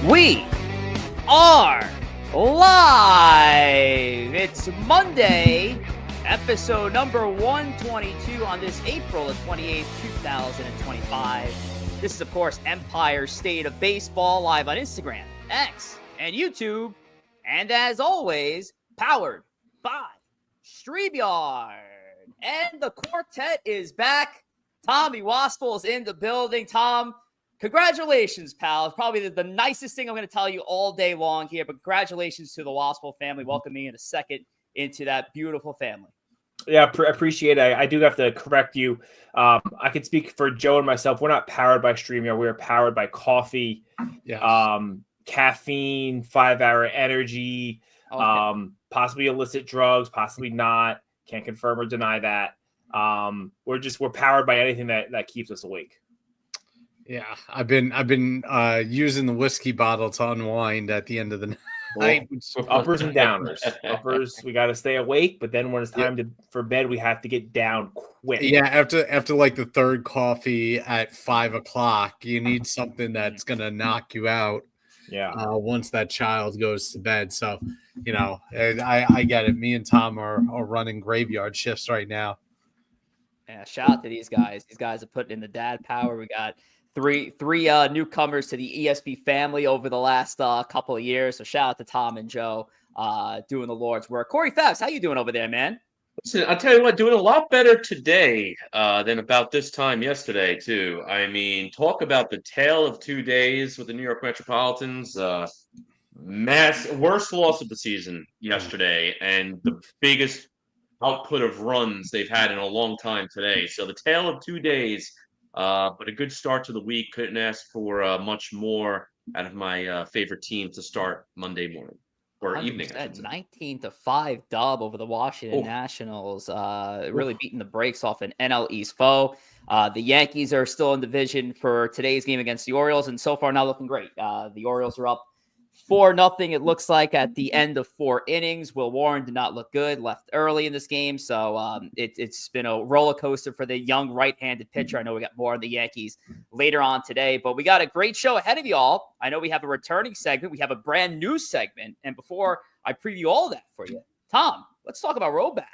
We are live. It's Monday, episode number 122 on this April the 28th, 2025. This is, of course, Empire State of Baseball live on Instagram, X, and YouTube. And as always, powered by StreamYard. And the quartet is back. Tommy Wospil is in the building. Tom, congratulations, pal. It's probably the nicest thing I'm going to tell you all day long here, but congratulations to the Wospil family. Welcome me in a second into that beautiful family. Yeah, appreciate it. I do have to correct you. I can speak for Joe and myself. We're not powered by StreamYard. We are powered by coffee, yes. Caffeine, 5-hour energy, possibly illicit drugs, possibly not. Can't confirm or deny that. We're powered by anything that keeps us awake. Yeah, I've been using the whiskey bottle to unwind at the end of the night. Uppers and downers. Uppers, we got to stay awake, but then when it's time for bed, we have to get down quick. Yeah, after like the third coffee at 5 o'clock, you need something that's gonna knock you out. Yeah. Once that child goes to bed, so I get it. Me and Tom are running graveyard shifts right now. Yeah, shout out to these guys. These guys are putting in the dad power. We got three newcomers to the ESP family over the last couple of years. So shout out to Tom and Joe doing the Lord's work. Corey Favs, how you doing over there, man? Listen, I'll tell you what, doing a lot better today than about this time yesterday, too. I mean, talk about the tale of 2 days with the New York Metropolitans. Worst loss of the season yesterday, and the biggest output of runs they've had in a long time today. So the tale of 2 days, but a good start to the week. Couldn't ask for much more out of my favorite team to start Monday morning or evening. 19-5 dub over the Washington Nationals, really beating the brakes off an NL East foe. The Yankees are still in division for today's game against the Orioles, and so far not looking great. The Orioles are up 4-0, it looks like, at the end of 4 innings. Will Warren did not look good, left early in this game. So it's been a roller coaster for the young right-handed pitcher. I know we got more on the Yankees later on today, but we got a great show ahead of y'all. I know we have a returning segment. We have a brand new segment. And before I preview all that for you, Tom, let's talk about Roback.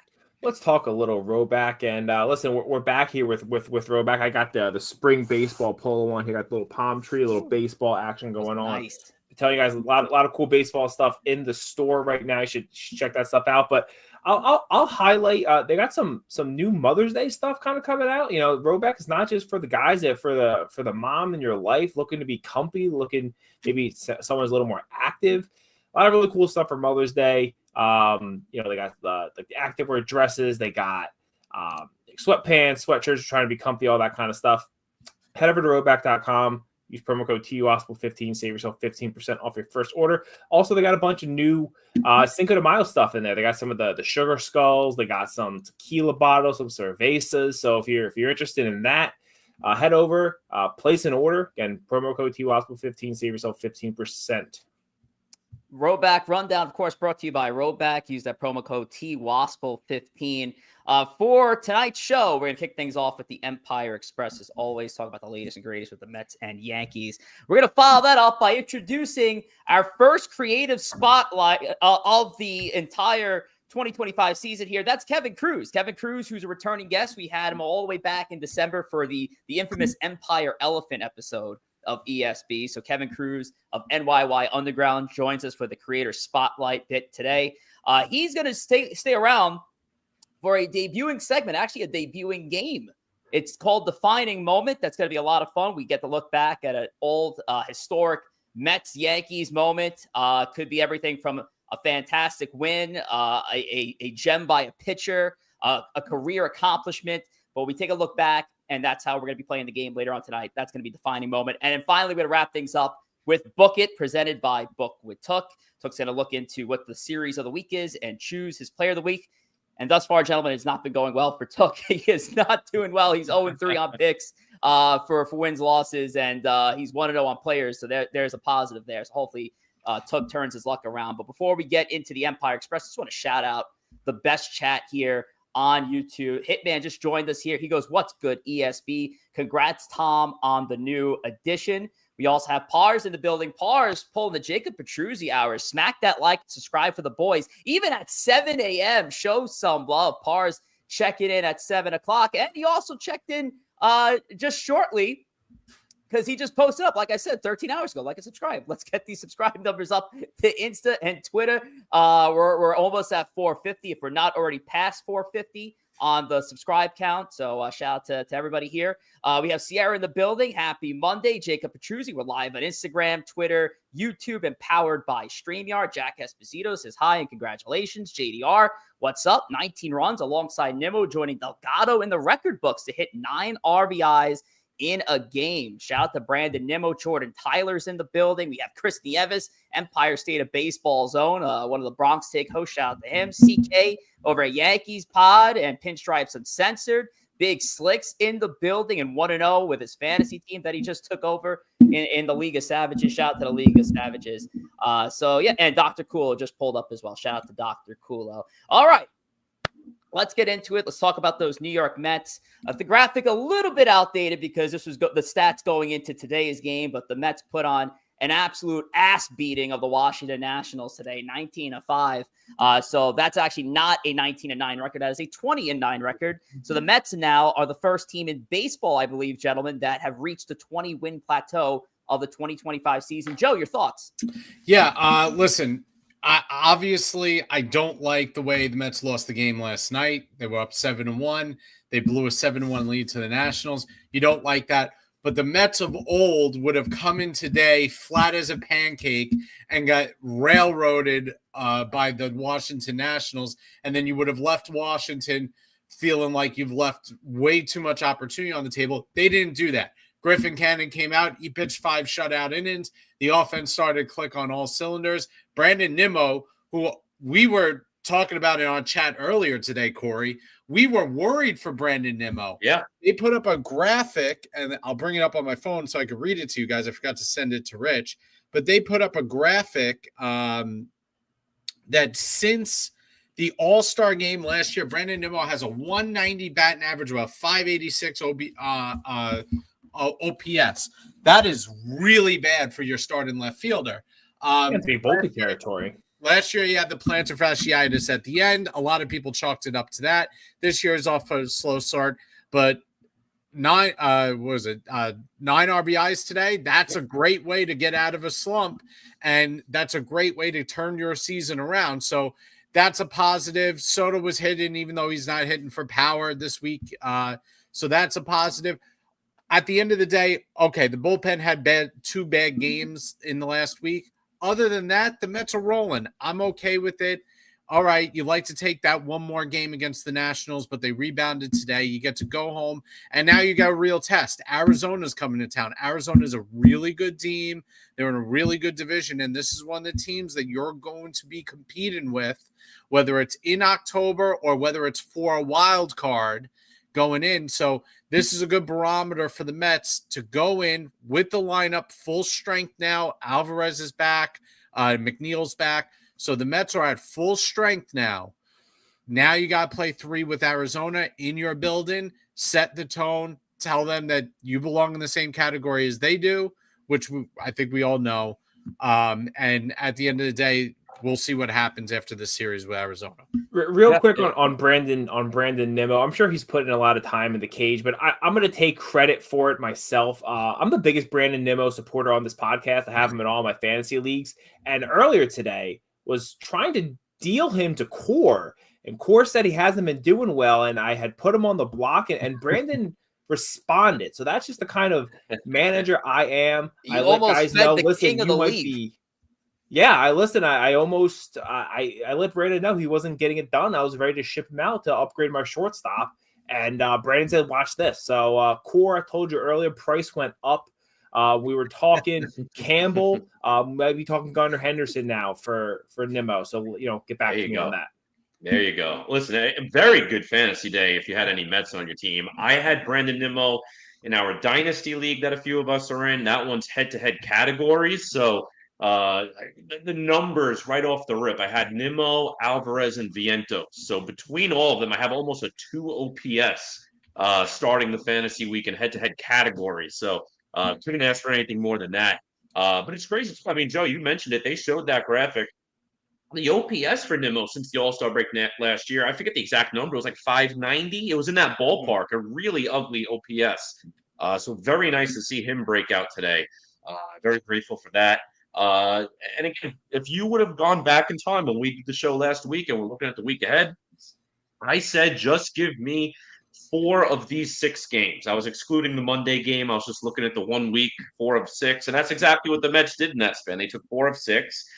Let's talk a little Roback. And listen, we're back here with Roback. I got the spring baseball polo on here. Got the little palm tree, a little baseball action going on. Nice. Tell you guys a lot of cool baseball stuff in the store right now. You should check that stuff out. But I'll highlight they got some new Mother's Day stuff kind of coming out. Roback is not just for the guys, it's for the mom in your life looking to be comfy, looking maybe someone's a little more active. A lot of really cool stuff for Mother's Day. They got the activewear dresses, they got sweatpants, sweatshirts, trying to be comfy, all that kind of stuff. Head over to roback.com. Use promo code TUOSPIL15, save yourself 15% off your first order. Also, they got a bunch of new Cinco de Mayo stuff in there. They got some of the sugar skulls. They got some tequila bottles, some cervezas. So if you're interested in that, head over, place an order. Again, promo code TUOSPIL15, save yourself 15%. Roback Rundown, of course, brought to you by Roback. Use that promo code TWASPIL15. For tonight's show, we're going to kick things off with the Empire Express. As always, talk about the latest and greatest with the Mets and Yankees. We're going to follow that up by introducing our first creative spotlight of the entire 2025 season here. That's Kevin Cruz. Kevin Cruz, who's a returning guest. We had him all the way back in December for the infamous Empire Elephant episode of ESB. So Kevin Cruz of NYY Underground joins us for the Creator Spotlight bit today. He's going to stay around for a debuting segment, actually a debuting game. It's called Defining Moment. That's going to be a lot of fun. We get to look back at an old historic Mets-Yankees moment. Could be everything from a fantastic win, a gem by a pitcher, a career accomplishment. But we take a look back, and that's how we're going to be playing the game later on tonight. That's going to be Defining Moment. And then finally, we're going to wrap things up with Book It, presented by Book with Took. Took's going to look into what the series of the week is and choose his player of the week. And thus far, gentlemen, it's not been going well for Took. He is not doing well. He's 0-3 on picks for wins, losses, and he's 1-0 on players. So there's a positive there. So hopefully Took turns his luck around. But before we get into the Empire Express, I just want to shout out the best chat here on YouTube. Hitman just joined us here. He goes, "What's good, ESB? Congrats, Tom, on the new addition. We also have Pars in the building. Pars pulling the Jacob Petruzzi hours. Smack that like, subscribe for the boys. Even at 7 a.m., show some love. Pars checking in at 7 o'clock. And he also checked in just shortly because he just posted up, like I said, 13 hours ago. Like and subscribe. Let's get these subscribe numbers up to Insta and Twitter. We're almost at 450 if we're not already past 450 on the subscribe count. So shout out to everybody here. We have Sierra in the building. Happy Monday. Jacob Petruzzi. We're live on Instagram, Twitter, YouTube, and powered by StreamYard. Jack Esposito says hi and congratulations. JDR, what's up? 19 runs alongside Nimmo, joining Delgado in the record books to hit 9 RBIs in a game. Shout out to Brandon Nimmo. Jordan Tyler's in the building. We have Chris Nieves, Empire State of Baseball Zone, one of the Bronx Take hosts. Shout out to him. CK over at Yankees Pod and Pinstripes Uncensored. Big Slicks in the building and 1-0 with his fantasy team that he just took over in the League of Savages. Shout out to the League of Savages. So, yeah, and Dr. Kulo just pulled up as well. Shout out to Dr. Kulo. All right. Let's get into it. Let's talk about those New York Mets. The graphic a little bit outdated because this was the stats going into today's game, but the Mets put on an absolute ass beating of the Washington Nationals today, 19-5. So that's actually not a 19-9 record. That is a 20-9 record. So the Mets now are the first team in baseball, I believe, gentlemen, that have reached the 20-win plateau of the 2025 season. Joe, your thoughts? Yeah, listen. Obviously, I don't like the way the Mets lost the game last night. They were up 7-1. They blew a 7-1 lead to the Nationals. You don't like that. But the Mets of old would have come in today flat as a pancake and got railroaded by the Washington Nationals. And then you would have left Washington feeling like you've left way too much opportunity on the table. They didn't do that. Griffin Cannon came out. He pitched 5 shutout innings. The offense started to click on all cylinders. Brandon Nimmo, who we were talking about in our chat earlier today, Corey, we were worried for Brandon Nimmo. Yeah. They put up a graphic, and I'll bring it up on my phone so I can read it to you guys. I forgot to send it to Rich. But they put up a graphic that since the All-Star game last year, Brandon Nimmo has a 190 batting average, about 586 OPS. That is really bad for your starting left fielder. It's be bulky territory. Last year, he had the plantar fasciitis at the end. A lot of people chalked it up to that. This year is off a slow start, but 9 RBIs today. That's a great way to get out of a slump, and that's a great way to turn your season around. So that's a positive. Soto was hitting, even though he's not hitting for power this week. So that's a positive. At the end of the day, okay, the bullpen had 2 bad games in the last week. Other than that, the Mets are rolling. I'm okay with it. All right, you like to take that one more game against the Nationals, but they rebounded today. You get to go home, and now you got a real test. Arizona's coming to town. Arizona's a really good team. They're in a really good division, and this is one of the teams that you're going to be competing with, whether it's in October or whether it's for a wild card going in. So this is a good barometer for the Mets to go in with the lineup full strength now. Alvarez is back. McNeil's back. So the Mets are at full strength now. Now you got to play 3 with Arizona in your building, set the tone, tell them that you belong in the same category as they do, which I think we all know. And at the end of the day, we'll see what happens after this series with Arizona. Real quick on Brandon Nimmo. I'm sure he's putting a lot of time in the cage, but I'm going to take credit for it myself. I'm the biggest Brandon Nimmo supporter on this podcast. I have him in all my fantasy leagues. And earlier today was trying to deal him to Core. And Core said he hasn't been doing well, and I had put him on the block, and Brandon responded. So that's just the kind of manager I am. You almost fed the king of the league. Yeah, I let Brandon know he wasn't getting it done. I was ready to ship him out to upgrade my shortstop. And Brandon said, watch this. So Core, I told you earlier, price went up. We were talking Campbell, maybe talking Gunnar Henderson now for Nimmo. So, get back to me on that. There you go. Listen, a very good fantasy day if you had any Mets on your team. I had Brandon Nimmo in our Dynasty League that a few of us are in. That one's head-to-head categories. So the numbers right off the rip, I had Nimmo, Alvarez, and Vientos. So between all of them, I have almost a 2 OPS starting the fantasy week in head-to-head categories. So Couldn't ask for anything more than that. But it's crazy. I mean, Joe, you mentioned it. They showed that graphic. The OPS for Nimmo since the All-Star break last year, I forget the exact number. It was like 590. It was in that ballpark, a really ugly OPS. So very nice to see him break out today. Very grateful for that. And again, if you would have gone back in time when we did the show last week and we're looking at the week ahead, I said just give me 4 of these 6 games. I was excluding the Monday game. I was just looking at the 1 week, 4 of 6. And that's exactly what the Mets did in that span. They took 4 of 6.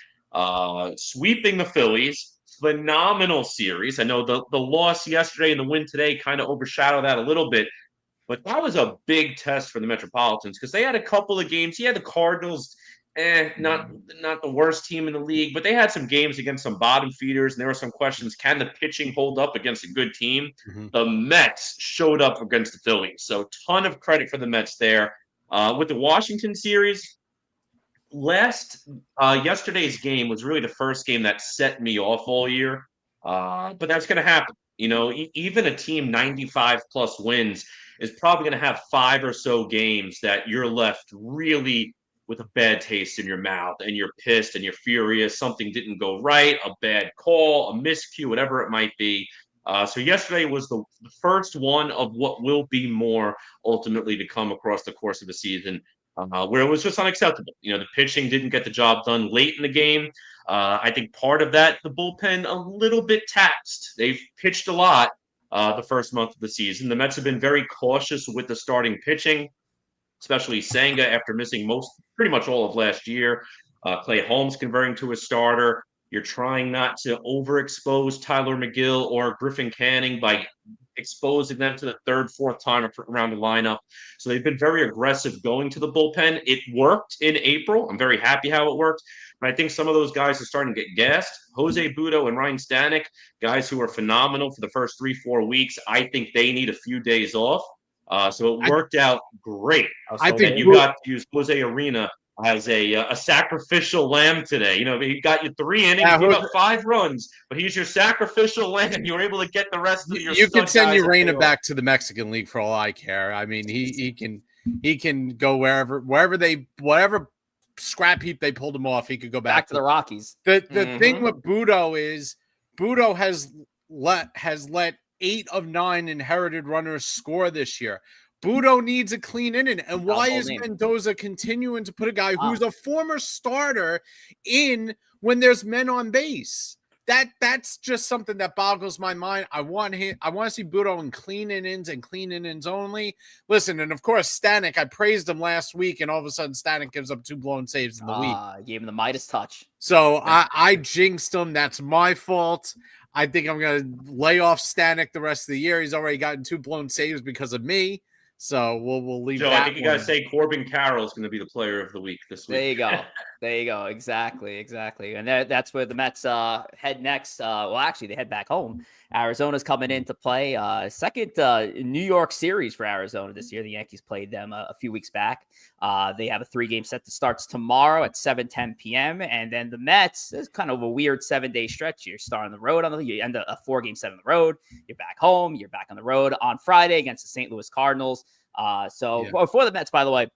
Sweeping the Phillies, phenomenal series. I know the loss yesterday and the win today kind of overshadowed that a little bit, but that was a big test for the Metropolitans because they had a couple of games. Yeah, the Cardinals, not the worst team in the league, but they had some games against some bottom feeders, and there were some questions: can the pitching hold up against a good team? Mm-hmm. The Mets showed up against the Phillies, so ton of credit for the Mets there. With the Washington series, yesterday's game was really the first game that set me off all year. But that's going to happen. You know, even a team 95 plus wins is probably going to have 5 or so games that you're left really with a bad taste in your mouth and you're pissed and you're furious. Something didn't go right, a bad call, a miscue, whatever it might be. So yesterday was the first one of what will be more ultimately to come across the course of the season. Where it was just unacceptable. You know, the pitching didn't get the job done late in the game. I think part of that, the bullpen, a little bit taxed. They've pitched a lot the first month of the season. The Mets have been very cautious with the starting pitching, especially Senga after missing pretty much all of last year. Clay Holmes converting to a starter. You're trying not to overexpose Tyler McGill or Griffin Canning by exposing them to the 3rd, 4th time around the lineup. So they've been very aggressive going to the bullpen. It worked in April. I'm very happy how it worked. But I think some of those guys are starting to get gassed. Jose Budo and Ryan Stanek, guys who are phenomenal for the first 3-4 weeks. I think they need a few days off. So it worked out great. I think you got to use Jose Arena as a sacrificial lamb today. You know, he got you 3 innings, he got 5 runs, but he's your sacrificial lamb. You were able to get the rest of your. You can send Urena back to the Mexican League for all I care. I mean, he can go whatever scrap heap they pulled him off. He could go back to the Rockies. The thing with Budo is Budo has let 8 of 9 inherited runners score this year. Budo needs a clean inning. And why is Mendoza continuing to put a guy who's a former starter in when there's men on base? That's just something that boggles my mind. I want to see Budo in clean innings and clean innings only. Listen, and of course, Stanek, I praised him last week, and all of a sudden Stanek gives up 2 blown saves in the week. Gave him the Midas touch. So I jinxed him. That's my fault. I think I'm going to lay off Stanek the rest of the year. He's already gotten 2 blown saves because of me. So we'll leave Joe, that. I think you got to say Corbin Carroll is going to be the player of the week this week. There you go. There you go. Exactly. And that's where the Mets head next. Well, actually, they head back home. Arizona's coming in to play. Second New York series for Arizona this year. The Yankees played them a few weeks back. They have a 3-game set that starts tomorrow at 7:10 p.m. And then the Mets, is kind of a weird 7-day stretch. You're starting on the road. You end a 4-game set on the road. You're back home. You're back on the road on Friday against the St. Louis Cardinals. For the Mets, by the way,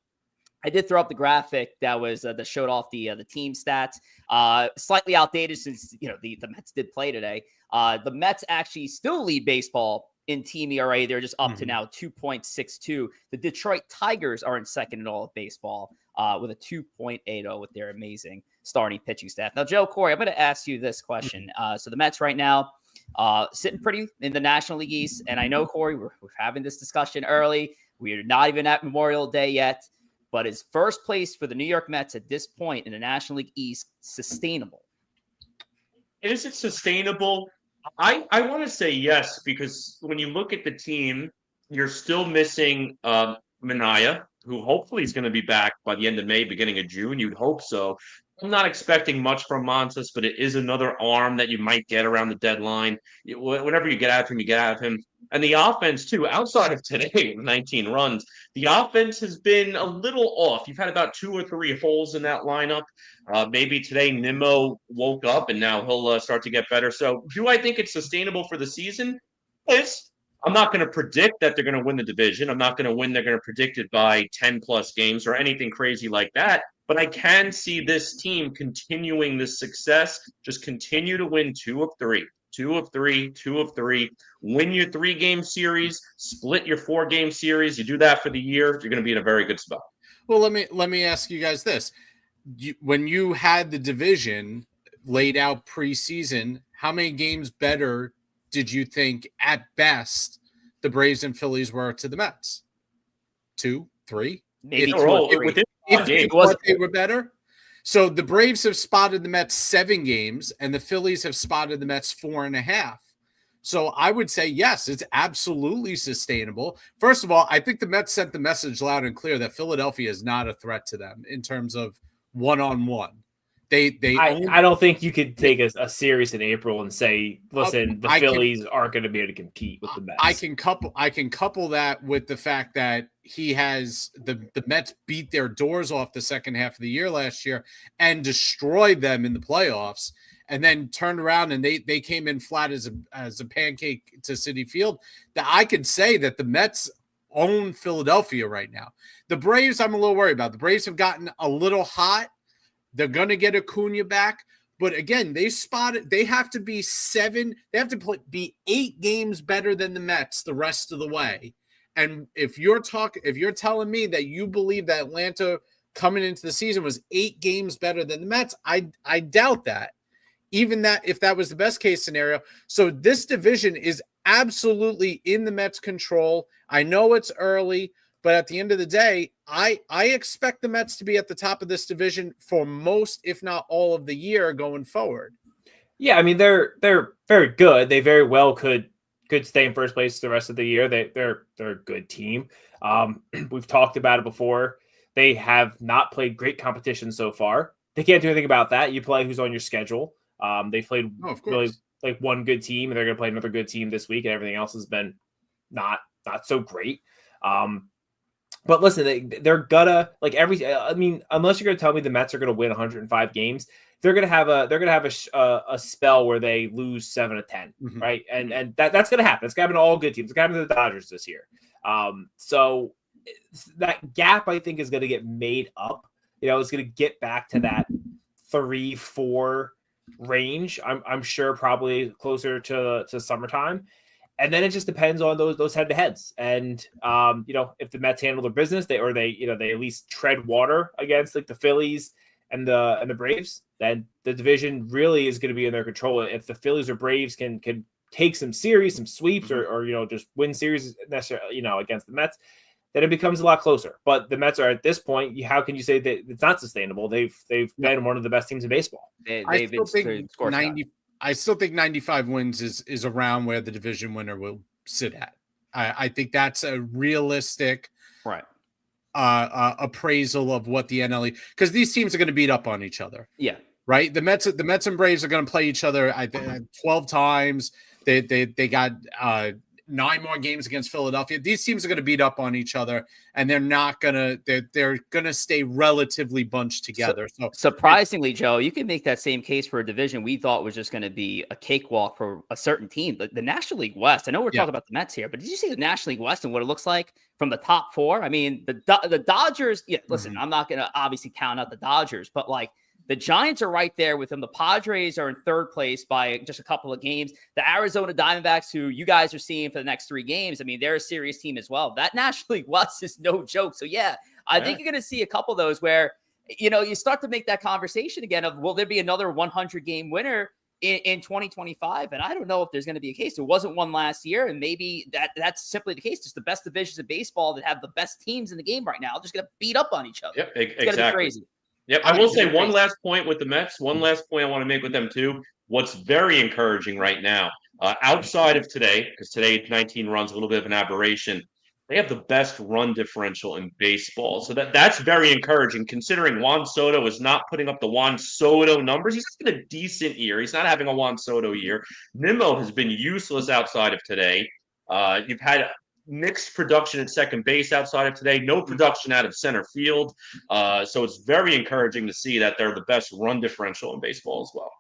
I did throw up the graphic that was that showed off the team stats. Slightly outdated since the Mets did play today. The Mets actually still lead baseball in team ERA. They're just up to now 2.62. The Detroit Tigers are in second in all of baseball with a 2.80 with their amazing starting pitching staff. Now, Joe, Corey, I'm going to ask you this question. So the Mets right now sitting pretty in the National League East, and I know, Corey, we're having this discussion early. We're not even at Memorial Day yet. But is first place for the New York Mets at this point in the National League East sustainable? Is it sustainable? I want to say yes, because when you look at the team, you're still missing Minaya, who hopefully is going to be back by the end of May, beginning of June. You'd hope so. I'm not expecting much from Montas, but it is another arm that you might get around the deadline. Whenever you get out of him, you get out of him. And the offense, too, outside of today, 19 runs, the offense has been a little off. You've had about 2 or 3 holes in that lineup. Maybe today Nimmo woke up and now he'll start to get better. So do I think it's sustainable for the season? Yes. I'm not going to predict that they're going to win the division. I'm not going to win. They're going to predict it by 10 plus games or anything crazy like that. But I can see this team continuing this success. Just continue to win 2 of 3, 2 of 3, 2 of 3. Win your 3-game series, split your 4-game series. You do that for the year, you're going to be in a very good spot. Well, let me ask you guys this. When you had the division laid out preseason, how many games better did you think at best the Braves and Phillies were to the Mets? 2, 3? Maybe if, 2 or 3. If they were better. So the Braves have spotted the Mets 7 games and the Phillies have spotted the Mets 4.5. So I would say, yes, it's absolutely sustainable. First of all, I think the Mets sent the message loud and clear that Philadelphia is not a threat to them in terms of one-on-one. I don't think you could take a series in April and say, listen, the Phillies aren't going to be able to compete with the Mets. I can couple that with the fact that he has the Mets beat their doors off the second half of the year last year and destroyed them in the playoffs, and then turned around and they came in flat as a pancake to Citi Field. That I could say that the Mets own Philadelphia right now. The Braves, I'm a little worried about. The Braves have gotten a little hot. They're going to get Acuna back. But again, they have to be 8 games better than the Mets the rest of the way. And if you're telling me that you believe that Atlanta coming into the season was 8 games better than the Mets, I doubt that. Even that, if that was the best case scenario. So this division is absolutely in the Mets' control. I know it's early, but at the end of the day, I expect the Mets to be at the top of this division for most, if not all, of the year going forward. Yeah, I mean they're very good. They very well could stay in first place the rest of the year. They're a good team. We've talked about it before. They have not played great competition so far. They can't do anything about that. You play who's on your schedule. They played really like one good team, and they're going to play another good team this week, and everything else has been not so great. But listen, they're gonna I mean, unless you're going to tell me the Mets are going to win 105 games, they're going to have a spell where they lose 7 of 10, right? And that's going to happen. It's going to happen to all good teams. It's going to happen to the Dodgers this year. So that gap, I think, is going to get made up. It's going to get back to that 3-4 range. I'm sure probably closer to summertime. And then it just depends on those head-to-heads. And if the Mets handle their business, they at least tread water against like the Phillies and the Braves, then the division really is going to be in their control. If the Phillies or Braves can take some series, some sweeps, or just win series necessarily, against the Mets, then it becomes a lot closer. But the Mets are at this point. How can you say that it's not sustainable? They've been one of the best teams in baseball. I still think 95 wins is around where the division winner will sit at. I think that's a realistic appraisal of what the NL, because these teams are going to beat up on each other. Yeah. Right. The Mets and Braves are going to play each other 12 times. They got 9 more games against Philadelphia. These teams are going to beat up on each other, and they're going to stay relatively bunched together. So surprisingly, Joe, you can make that same case for a division we thought was just going to be a cakewalk for a certain team. The National League West. I know we're talking about the Mets here, but did you see the National League West and what it looks like from the top 4? I mean, the Dodgers. Yeah, listen, I'm not going to obviously count out the Dodgers, but like, the Giants are right there with them. The Padres are in 3rd place by just a couple of games. The Arizona Diamondbacks, who you guys are seeing for the next 3 games, I mean, they're a serious team as well. That National League West is no joke. So, yeah, I think you're going to see a couple of those where, you start to make that conversation again of, will there be another 100-game winner in 2025? And I don't know if there's going to be a case. There wasn't one last year, and maybe that's simply the case. Just the best divisions of baseball that have the best teams in the game right now just going to beat up on each other. Yep, it's going to be crazy. Yep. I will say one last point with the Mets. One last point I want to make with them too. What's very encouraging right now, outside of today, because today 19 runs, a little bit of an aberration. They have the best run differential in baseball. So that's very encouraging, considering Juan Soto is not putting up the Juan Soto numbers. He's been a decent year. He's not having a Juan Soto year. Nimmo has been useless outside of today. You've had mixed production at second base outside of today, no production out of center field. So it's very encouraging to see that they're the best run differential in baseball as well.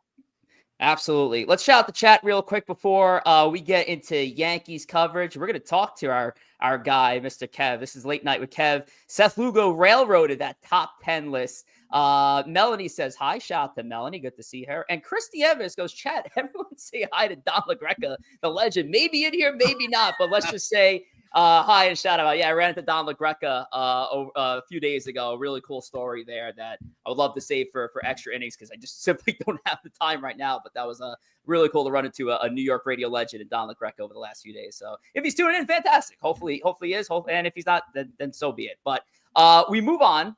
Absolutely. Let's shout out the chat real quick before we get into Yankees coverage. We're going to talk to our guy, Mr. Kev. This is Late Night with Kev. Seth Lugo railroaded that top 10 list. Melanie says hi. Shout out to Melanie. Good to see her. And Christy Evans goes, chat, everyone say hi to Don LaGreca, the legend. Maybe in here, maybe not. But let's just say hi and shout out. Yeah, I ran into Don LaGreca a few days ago. A really cool story there that I would love to save for extra innings because I just simply don't have the time right now. But that was really cool to run into a New York radio legend and Don LaGreca over the last few days. So if he's tuning in, fantastic. Hopefully he is. And if he's not, then so be it. But we move on.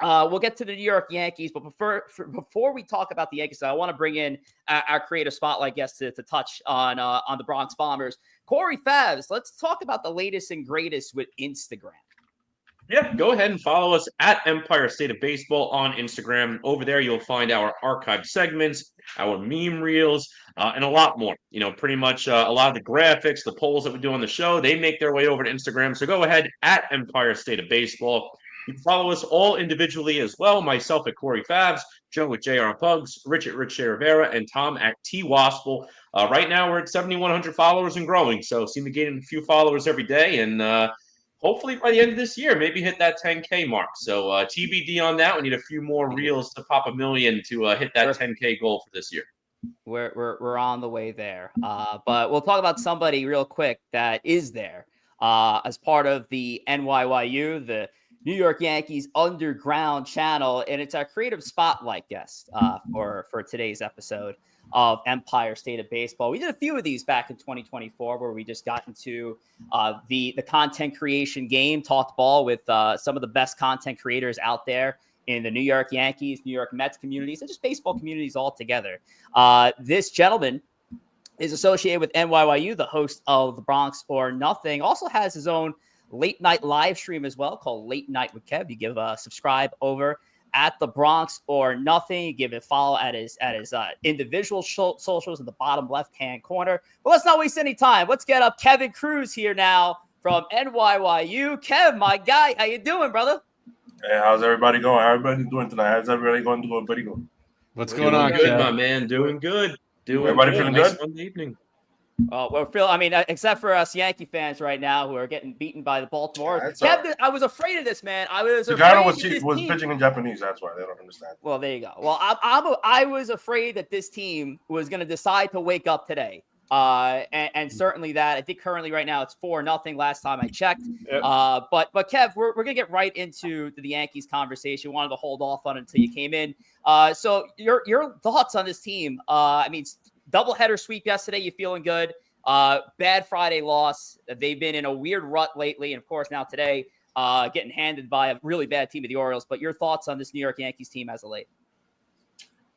We'll get to the New York Yankees, but before we talk about the Yankees, I want to bring in our creative spotlight guest to touch on the Bronx Bombers. Corey Favs, let's talk about the latest and greatest with Instagram. Yeah, go ahead and follow us at Empire State of Baseball on Instagram. Over there, you'll find our archived segments, our meme reels, and a lot more. Pretty much a lot of the graphics, the polls that we do on the show, they make their way over to Instagram. So go ahead at Empire State of Baseball. You can follow us all individually as well. Myself at Corey Favs, Joe at JR Pugs, Rich at Rich Rivera, and Tom at T Wospil. Right now, we're at 7,100 followers and growing. So seem to gain a few followers every day. And hopefully by the end of this year, maybe hit that 10K mark. So TBD on that. We need a few more reels to pop 1 million to hit that 10K goal for this year. We're on the way there. But we'll talk about somebody real quick that is there as part of the NYYU, the New York Yankees underground channel, and it's our creative spotlight guest for today's episode of Empire State of Baseball. We did a few of these back in 2024 where we just got into the content creation game, talked ball with some of the best content creators out there in the New York Yankees, New York Mets communities, and just baseball communities all together. This gentleman is associated with NYYU, the host of The Bronx or Nothing, also has his own late night live stream as well called Late Night with Kev. You give a subscribe over at The Bronx or Nothing. You give it a follow at his individual socials in the bottom left-hand corner. But let's not waste any time. Let's get up Kevin Cruz here now from NYYU. Kev, my guy, how you doing, brother? Hey, how's everybody going? How everybody doing tonight? How's everybody going? What's going on, Good, Kev? my man. Doing good. Everybody feeling good? Sunday evening. Except for us Yankee fans right now who are getting beaten by the Baltimore. Yeah, Kev, I was afraid of this, man. I was Zagano afraid was pitching in Japanese. That's why they don't understand. Well, there you go. Well, I was afraid that this team was going to decide to wake up today. And certainly that. I think currently right now it's 4-0 last time I checked. Yep. But Kev, we're going to get right into the Yankees conversation. Wanted to hold off on it until you came in. So your thoughts on this team? Doubleheader sweep yesterday. You feeling good? Bad Friday loss. They've been in a weird rut lately. And of course, now today, getting handed by a really bad team of the Orioles. But your thoughts on this New York Yankees team as of late?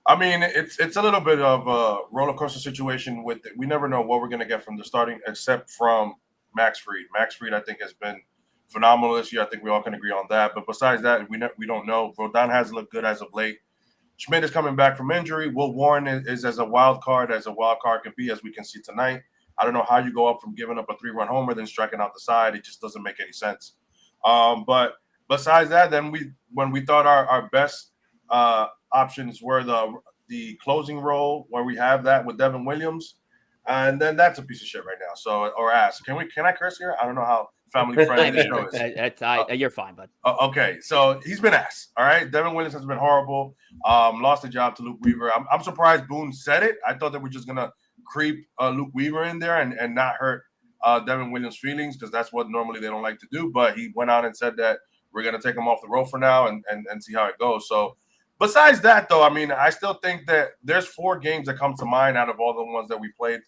I mean, it's a little bit of a roller coaster situation with it. We never know what we're going to get from the starting, except from Max Fried. Max Fried, I think, has been phenomenal this year. I think we all can agree on that. But besides that, we don't know. Rodon has looked good as of late. Schmidt is coming back from injury. Will Warren is as a wild card can be, as we can see tonight. I don't know how you go up from giving up a 3-run homer, then striking out the side. It just doesn't make any sense. But besides that, then when we thought our best options were the closing role, where we have that with Devin Williams, and then that's a piece of shit right now. So, or ass. Can I curse here? I don't know how family friendly this show is. You're fine, bud. Okay, so he's been ass. All right, Devin Williams has been horrible. Lost the job to Luke Weaver. I'm surprised Boone said it. I thought they were just gonna creep Luke Weaver in there and not hurt Devin Williams' feelings, because that's what normally they don't like to do. But he went out and said that we're gonna take him off the road for now and see how it goes. So besides that, though, I mean, I still think that there's 4 games that come to mind out of all the ones that we played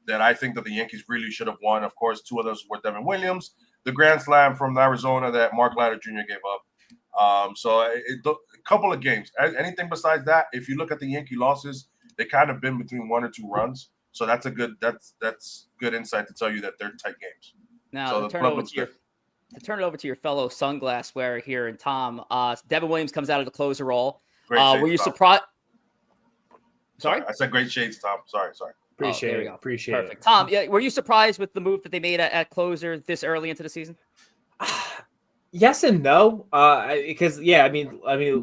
that I think that the Yankees really should have won. Of course, 2 of those were Devin Williams, the grand slam from Arizona that Mark Ladder Jr. gave up. A couple of games. Anything besides that, if you look at the Yankee losses, they kind of been between 1 or 2 runs. So that's good insight to tell you that they're tight games. Now So to turn it over to your fellow sunglass wearer here, and Tom. Devin Williams comes out of the closer role. Great shades, Were you Tom. surprised? Sorry, I said great shades, Tom. Sorry. Appreciate there it. we go. Appreciate Perfect. Tom, yeah, were you surprised with the move that they made at closer this early into the season? Yes and no, because I mean,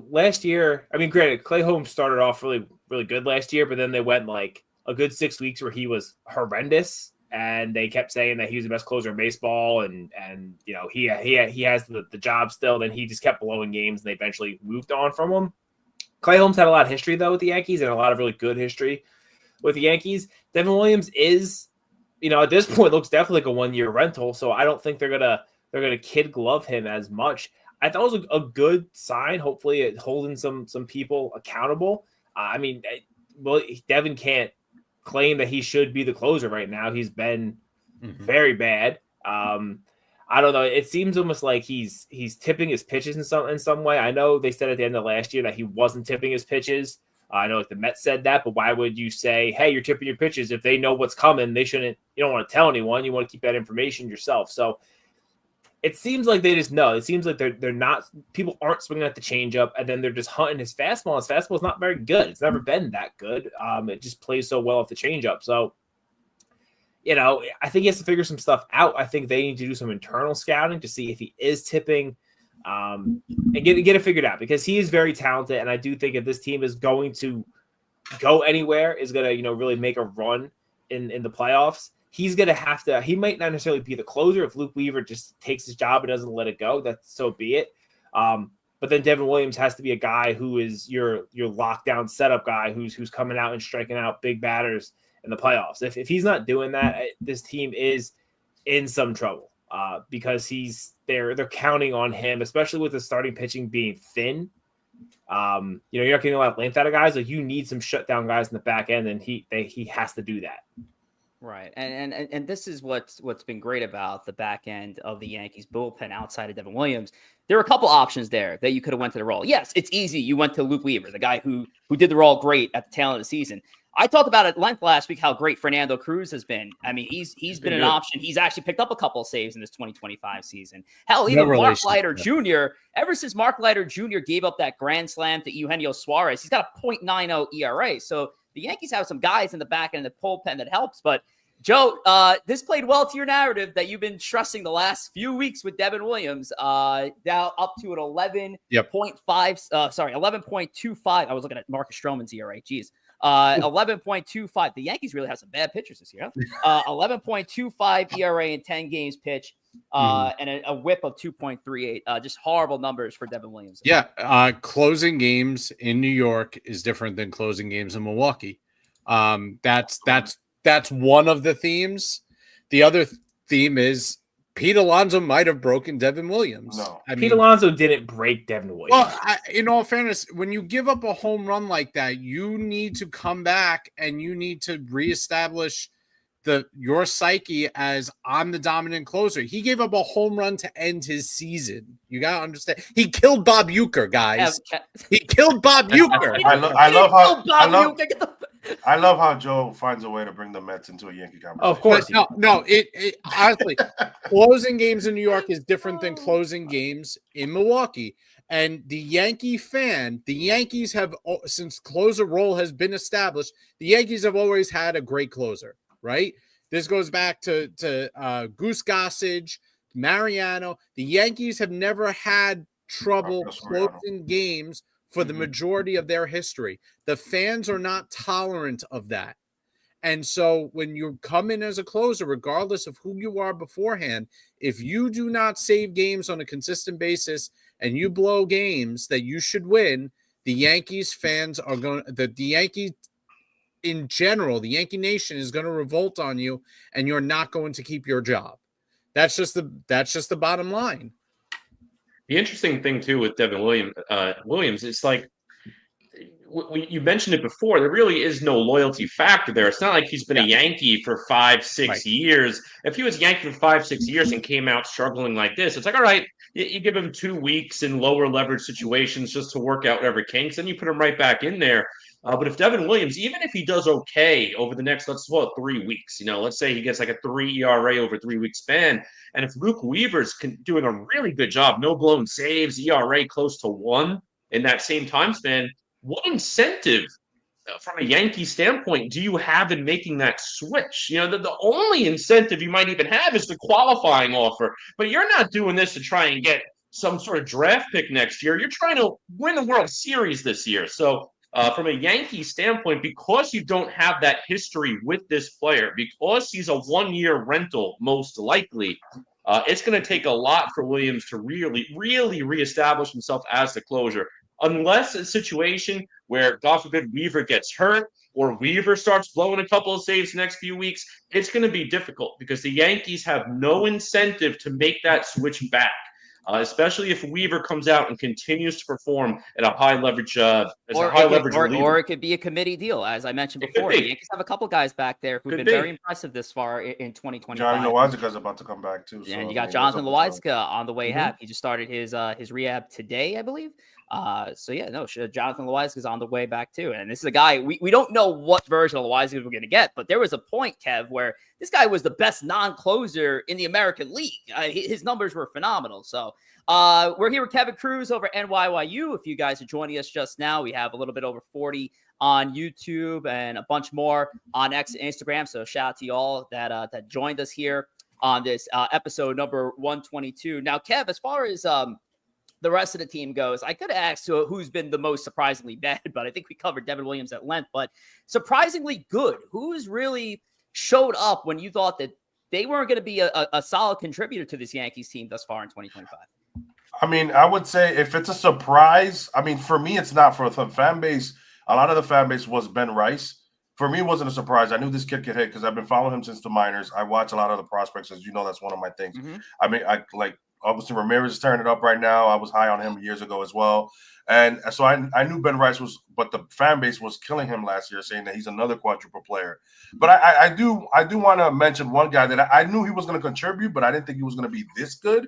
last year, granted, Clay Holmes started off really really good last year, but then they went like a good 6 weeks where he was horrendous, and they kept saying that he was the best closer in baseball, and he has the job still. Then he just kept blowing games, and they eventually moved on from him. Clay Holmes had a lot of history though with the Yankees, and a lot of really good history with the Yankees. Devin Williams is, at this point looks definitely like a 1-year rental, so I don't think they're gonna kid glove him as much. I thought it was a good sign. Hopefully, it holding some people accountable. Devin can't claim that he should be the closer right now. He's been very bad. I don't know. It seems almost like he's tipping his pitches in some way. I know they said at the end of last year that he wasn't tipping his pitches. I know the Mets said that, but why would you say, hey, you're tipping your pitches if they know what's coming? They shouldn't. You don't want to tell anyone. You want to keep that information yourself. So it seems like they just know. It seems like they're not. People aren't swinging at the changeup, and then they're just hunting his fastball. His fastball is not very good. It's never been that good. It just plays so well off the changeup. So, I think he has to figure some stuff out. I think they need to do some internal scouting to see if he is tipping, and get it figured out, because he is very talented. And I do think if this team is going to go anywhere, is going to really make a run in the playoffs, he's going to have to. He might not necessarily be the closer. If Luke Weaver just takes his job and doesn't let it go, that's so be it. But then Devin Williams has to be a guy who is your lockdown setup guy who's coming out and striking out big batters in the playoffs. If he's not doing that, this team is in some trouble, because they're counting on him, especially with the starting pitching being thin. You're not getting a lot of length out of guys. Like, you need some shutdown guys in the back end, and he has to do that. Right. And this is what's been great about the back end of the Yankees bullpen outside of Devin Williams. There were a couple options there that you could have went to the role. Yes, it's easy. You went to Luke Weaver, the guy who did the role great at the tail end of the season. I talked about at length last week how great Fernando Cruz has been. I mean, he's been an option. He's actually picked up a couple of saves in this 2025 season. Hell, even Mark Leiter Jr., ever since Mark Leiter Jr. gave up that grand slam to Eugenio Suarez, he's got a .90 ERA. So the Yankees have some guys in the back end of the bullpen that helps. But Joe, this played well to your narrative that you've been trusting the last few weeks with Devin Williams, now up to an 11.5. 11.25. I was looking at Marcus Stroman's ERA. Jeez. 11.25. The Yankees really have some bad pitchers this year. 11.25 ERA in 10 games pitch, and a whip of 2.38. Just horrible numbers for Devin Williams. Yeah. Closing games in New York is different than closing games in Milwaukee. That's one of the themes. The other theme is Pete Alonso might have broken Devin Williams. No, Pete Alonso didn't break Devin Williams. Well, in all fairness, when you give up a home run like that, you need to come back and you need to reestablish your psyche as I'm the dominant closer. He gave up a home run to end his season. You got to understand. He killed Bob Uecker, guys. He killed Bob Uecker. I love how Joe finds a way to bring the Mets into a Yankee conversation. Of course. No. It honestly, closing games in New York is different than closing games in Milwaukee. And the Yankee fan, the Yankees have, since closer role has been established, the Yankees have always had a great closer, right? This goes back to Goose Gossage, Mariano. The Yankees have never had trouble closing games for the majority of their history. The fans are not tolerant of that. And so when you come in as a closer, regardless of who you are beforehand, if you do not save games on a consistent basis and you blow games that you should win, the Yankees fans are going – the Yankees in general, the Yankee Nation is going to revolt on you, and you're not going to keep your job. That's just the bottom line. The interesting thing too with Devin Williams, it's like you mentioned it before. There really is no loyalty factor there. It's not like he's been a Yankee for 5-6 years. If he was a Yankee for 5-6 years and came out struggling like this, it's like, all right, you give him 2 weeks in lower leverage situations just to work out whatever kinks, then you put him right back in there. But if Devin Williams, even if he does okay over the next, let's call it 3 weeks, let's say he gets like a 3 ERA over 3 week span. And if Luke Weaver's doing a really good job, no blown saves, ERA close to 1 in that same time span, what incentive from a Yankee standpoint do you have in making that switch? The only incentive you might even have is the qualifying offer, but you're not doing this to try and get some sort of draft pick next year. You're trying to win the World Series this year. So from a Yankee standpoint, because you don't have that history with this player, because he's a one-year rental, most likely, it's going to take a lot for Williams to really, really reestablish himself as the closer. Unless a situation where, God forbid, Weaver gets hurt or Weaver starts blowing a couple of saves the next few weeks, it's going to be difficult because the Yankees have no incentive to make that switch back. Especially if Weaver comes out and continues to perform at a high leverage, reliever. Or it could be a committee deal, as I mentioned before. The Yankees have a couple guys back there who've been very impressive this far in 2025. Johnny Loizaga about to come back too. And you got Jonathan Loizaga on the way back. He just started his rehab today, I believe. Jonathan Loizaga is on the way back too. And this is a guy we don't know what version of Loizaga we're going to get, but there was a point, Kev, where this guy was the best non-closer in the American League. His numbers were phenomenal. So we're here with Kevin Cruz over NYYU. If you guys are joining us just now, we have a little bit over 40 on YouTube and a bunch more on X and Instagram. So shout out to y'all that joined us here on this episode number 122. Now, Kev, as far as the rest of the team goes, I could ask who's been the most surprisingly bad, but I think we covered Devin Williams at length. But surprisingly good, who's really showed up when you thought that they weren't going to be a solid contributor to this Yankees team thus far in 2025? I mean, I would say if it's a surprise, I mean, for me, it's not. For the fan base, a lot of the fan base was Ben Rice. For me, it wasn't a surprise. I knew this kid could hit because I've been following him since the minors. I watch a lot of the prospects. As you know, that's one of my things. I mean, I like obviously Ramirez is turning it up right now. I was high on him years ago as well. And so I knew Ben Rice was, but the fan base was killing him last year, saying that he's another quadruple player. But I do want to mention one guy that I knew he was going to contribute, but I didn't think he was going to be this good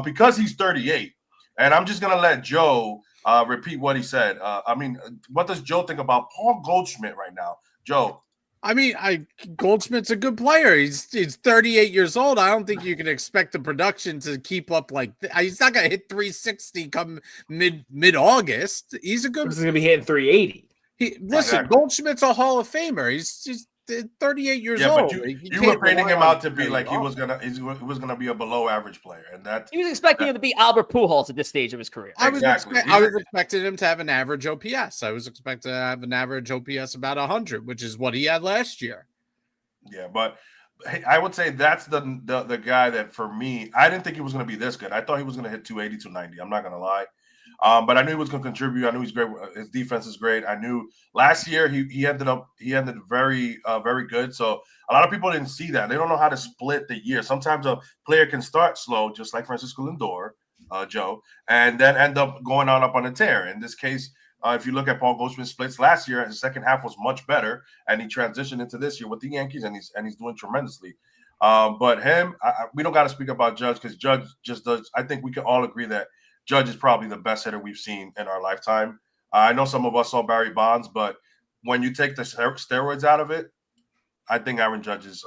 because he's 38. And I'm just going to let Joe repeat what he said. I mean, what does Joe think about Paul Goldschmidt right now? Joe. I mean, Goldschmidt's a good player. He's 38 years old. I don't think you can expect the production to keep up like he's not gonna hit 360 come mid-August. He's a good. He's gonna be hitting 380. Listen, Goldschmidt's a Hall of Famer. He's 38 years old. But you were painting him out to be like he was gonna be a below average player, and that he was expecting him to be Albert Pujols at this stage of his career. I was expecting him to have an average OPS. I was expecting to have an average OPS about 100, which is what he had last year. Yeah, but I would say that's the guy that for me, I didn't think he was going to be this good. I thought he was going to hit 280, 290. I'm not going to lie. But I knew he was going to contribute. I knew he's great. His defense is great. I knew last year he ended very, very good. So a lot of people didn't see that. They don't know how to split the year. Sometimes a player can start slow, just like Francisco Lindor, Joe, and then end up going up on a tear. In this case, if you look at Paul Goldschmidt's splits last year, his second half was much better, and he transitioned into this year with the Yankees, and he's doing tremendously. But him, we don't got to speak about Judge because Judge just does. I think we can all agree that Judge is probably the best hitter we've seen in our lifetime. I know some of us saw Barry Bonds, but when you take the steroids out of it, I think Aaron Judge is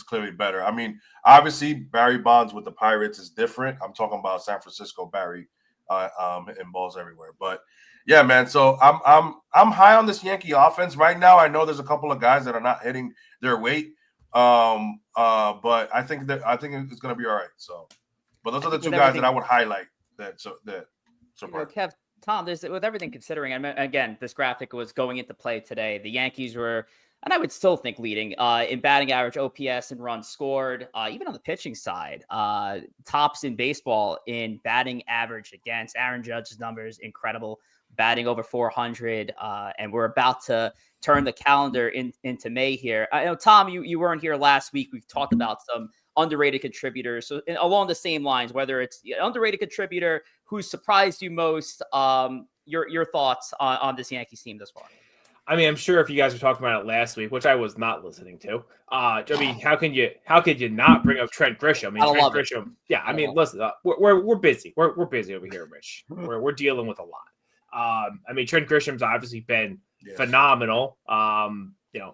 clearly better. I mean, obviously Barry Bonds with the Pirates is different. I'm talking about San Francisco Barry hitting balls everywhere. But yeah, man. So I'm high on this Yankee offense right now. I know there's a couple of guys that are not hitting their weight, but I think it's going to be all right. So, but those are the two guys that I would highlight. Kev, Tom, with everything considering, I mean, again, this graphic was going into play today. The Yankees were, and I would still think leading in batting average, OPS, and runs scored. Even on the pitching side, tops in baseball in batting average against. Aaron Judge's numbers incredible, batting over 400, and we're about to turn the calendar into May here. I know, Tom, you weren't here last week. We talked about some underrated contributors. So along the same lines, whether it's an underrated contributor who surprised you most, your thoughts on this Yankees team thus far. I mean, I'm sure if you guys were talking about it last week, which I was not listening to, I mean, how could you not bring up Trent Grisham? I mean, Trent Grisham. Yeah, I mean, listen, we're busy. We're busy over here, Rich. We're dealing with a lot. I mean, Trent Grisham's obviously been phenomenal.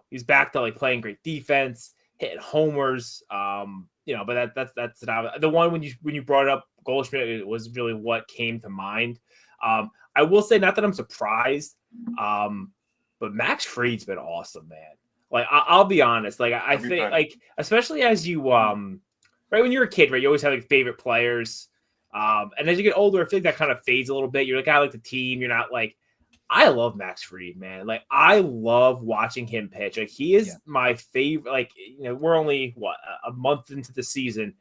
He's back to like playing great defense, hitting homers. But that's not the one when you brought up Goldschmidt, it was really what came to mind. I will say, not that I'm surprised, but Max Fried's been awesome, man. Like I'll be honest, like I think like especially as you right when you're a kid, right, you always have like favorite players. And as you get older, I think that kind of fades a little bit. You're like, I like the team. You're not like, I love Max Fried, man. Like, I love watching him pitch. Like, he is my favorite. Like, we're only a month into the season,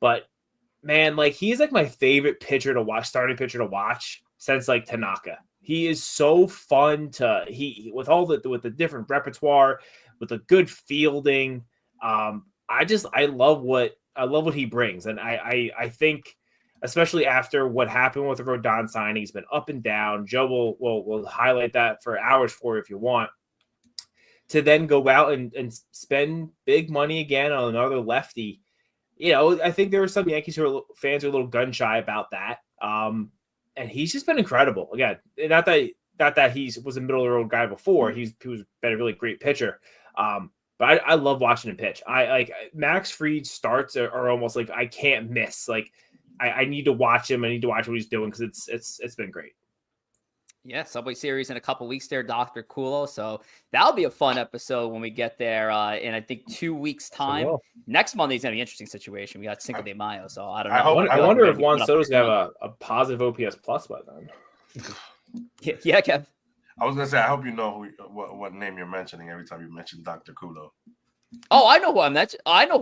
but man, like, he's like my favorite pitcher to watch, starting pitcher to watch since like Tanaka. He is so fun to with the different repertoire, with the good fielding. I love what he brings, and I think, especially after what happened with the Rodon signing, he's been up and down. Joe will highlight that for hours for you if you want. To then go out and spend big money again on another lefty. I think there were some Yankees fans who are a little gun shy about that. And he's just been incredible. Again, not that he was a middle of the road guy before. He was been a really great pitcher. But I love watching him pitch. I like Max Fried starts are almost like I can't miss. Like I need to watch him. I need to watch what he's doing because it's been great. Yeah, Subway Series in a couple weeks there, Dr. Kulo. So that'll be a fun episode when we get there in I think 2 weeks time. Next Monday's gonna be an interesting situation. We got Cinco de Mayo, so I don't know. I wonder if Juan Soto's gonna have a positive OPS plus by then. Yeah, Kev. I was gonna say, I hope you know what name you're mentioning every time you mention Dr. Kulo. Oh, I know who I'm mentioning. I know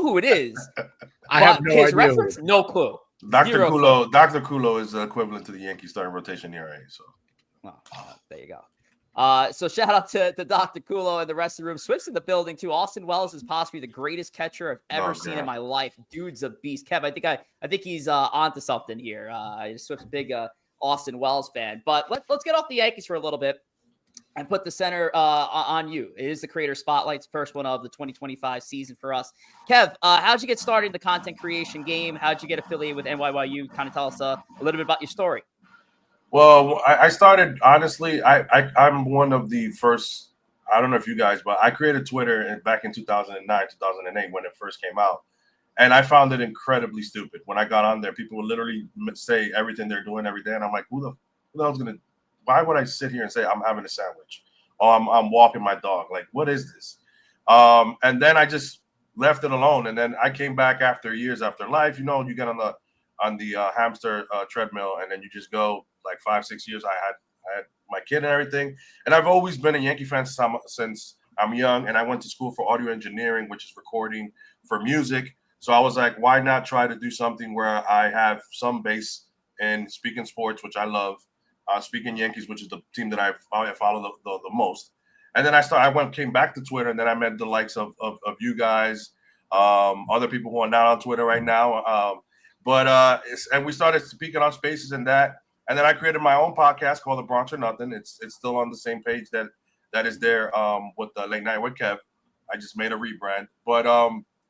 who it is. I have no his idea. Reference, no clue. Dr. Kulo is equivalent to the Yankee starting rotation ERA. So, there you go. So shout out to Dr. Kulo and the rest of the room. Swift's in the building too. Austin Wells is possibly the greatest catcher I've ever seen in my life. Dude's a beast. Kev, I think he's onto something here. Swift's a big Austin Wells fan. But let's get off the Yankees for a little bit and put the center on you. It is the Creator Spotlight's first one of the 2025 season for us. Kev, how'd you get started in the content creation game? How'd you get affiliated with NYYU? Kind of tell us a little bit about your story. Well, I started, honestly, I'm one of the first, I don't know if you guys, but I created Twitter back in 2009, 2008 when it first came out. And I found it incredibly stupid. When I got on there, people would literally say everything they're doing every day. And I'm like, who the hell's going to, why would I sit here and say I'm having a sandwich? Or I'm walking my dog? Like, what is this? And then I just left it alone. And then I came back after years after life. You get on the hamster treadmill, and then you just go like 5-6 years. I had my kid and everything. And I've always been a Yankee fan since I'm young. And I went to school for audio engineering, which is recording for music. So I was like, why not try to do something where I have some base in speaking sports, which I love. Speaking Yankees, which is the team that I follow the most. And then came back to Twitter, and then I met the likes of you guys, other people who are not on Twitter right now. And we started speaking on spaces and that. And then I created my own podcast called The Bronx or Nothing. It's still on the same page that is there with the Late Night with Kev. I just made a rebrand. But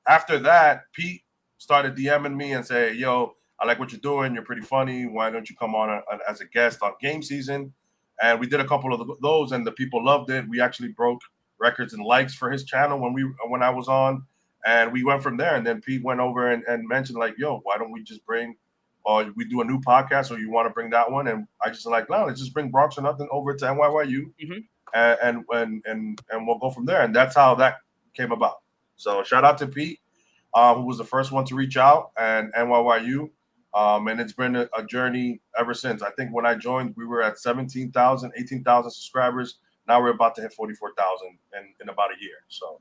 after that, Pete started DMing me and say, yo, I like what you're doing. You're pretty funny. Why don't you come on as a guest on game season? And we did a couple of those, and the people loved it. We actually broke records and likes for his channel when I was on, and we went from there. And then Pete went over and mentioned like, "Yo, why don't we just we do a new podcast, or you want to bring that one?" And I just like, no, let's just bring Bronx or Nothing over to NYYU, and we'll go from there. And that's how that came about. So shout out to Pete, who was the first one to reach out, and NYYU. And it's been a journey ever since. I think when I joined, we were at 17,000, 18,000 subscribers. Now we're about to hit 44,000 in about a year. So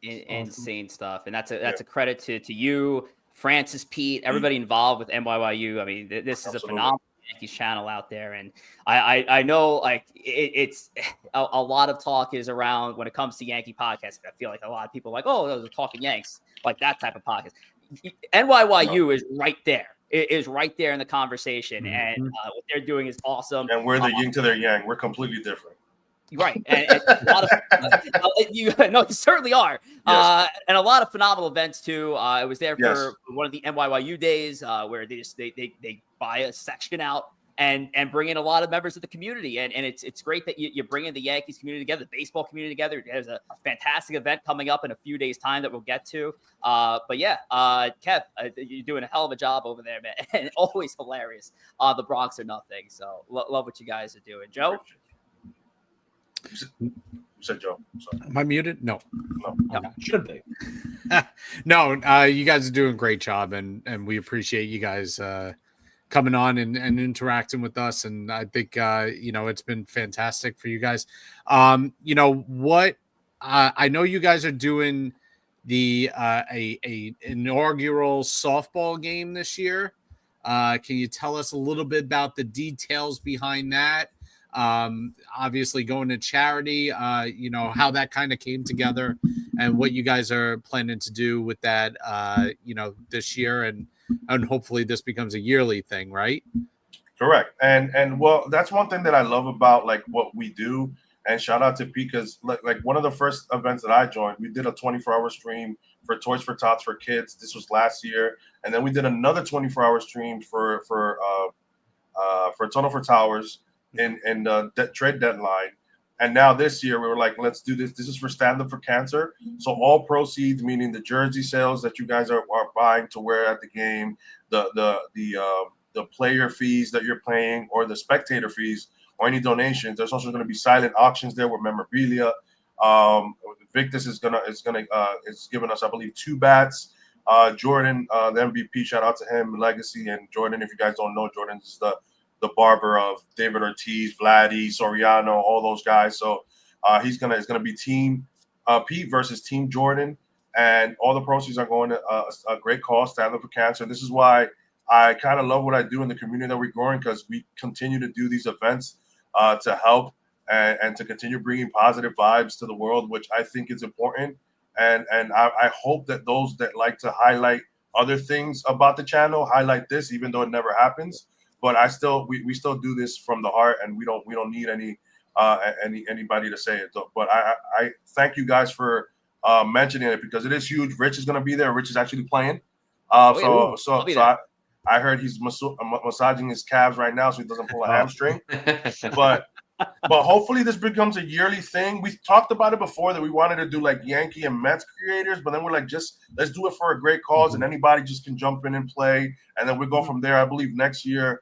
insane stuff. And that's a credit to you, Francis, Pete, everybody involved with NYYU. I mean, this is a phenomenal Yankees channel out there. And I know like it's a lot of talk is around when it comes to Yankee podcasts. I feel like a lot of people are like, oh, those are talking Yanks, like that type of podcast. NYYU is right there. It is right there in the conversation, and what they're doing is awesome. And we're the yin to their yang. We're completely different. Right, and a lot of you certainly are. Yes. And a lot of phenomenal events too. I was there for one of the NYYU days where they buy a section out and bring in a lot of members of the community, and it's great that you bring in the Yankees community together, the baseball community together. There's a fantastic event coming up in a few days' time that we'll get to. But yeah, Kev, you're doing a hell of a job over there, man, and always hilarious. The Bronx or Nothing. So love what you guys are doing, Joe. You said Joe. Sorry. Am I muted? No. Should be. No, you guys are doing a great job, and we appreciate you guys coming on and interacting with us. And I think, it's been fantastic for you guys. What I know you guys are doing the a inaugural softball game this year. Can you tell us a little bit about the details behind that? Obviously going to charity, how that kind of came together and what you guys are planning to do with that, this year and hopefully this becomes a yearly thing, right? Correct. And well, that's one thing that I love about like what we do. And shout out to Pete, because like one of the first events that I joined, we did a 24-hour stream for Toys for Tots for kids. This was last year, and then we did another 24-hour stream for Tunnel for Towers in the trade deadline. And now this year we were like, let's do this. This is for Stand Up for Cancer. So all proceeds, meaning the jersey sales that you guys are buying to wear at the game, the player fees that you're paying, or the spectator fees, or any donations. There's also going to be silent auctions there with memorabilia. Victus is giving us, I believe, 2 bats. Jordan, the MVP, shout out to him, Legacy. And Jordan, if you guys don't know, Jordan is the barber of David Ortiz, Vladdy, Soriano, all those guys. So it's gonna be Team Pete versus Team Jordan, and all the proceeds are going to a great cause, Stand Up for Cancer. This is why I kind of love what I do in the community that we're growing, because we continue to do these events to help and to continue bringing positive vibes to the world, which I think is important. And I hope that those that like to highlight other things about the channel highlight this, even though it never happens. But we still do this from the heart, and we don't need anybody to say it. But I thank you guys for mentioning it, because it is huge. Rich is going to be there. Rich is actually playing. I heard he's massaging his calves right now so he doesn't pull a hamstring. But hopefully this becomes a yearly thing. We've talked about it before that we wanted to do like Yankee and Mets creators, but then we're like, just let's do it for a great cause, and anybody just can jump in and play, and then we go from there. I believe next year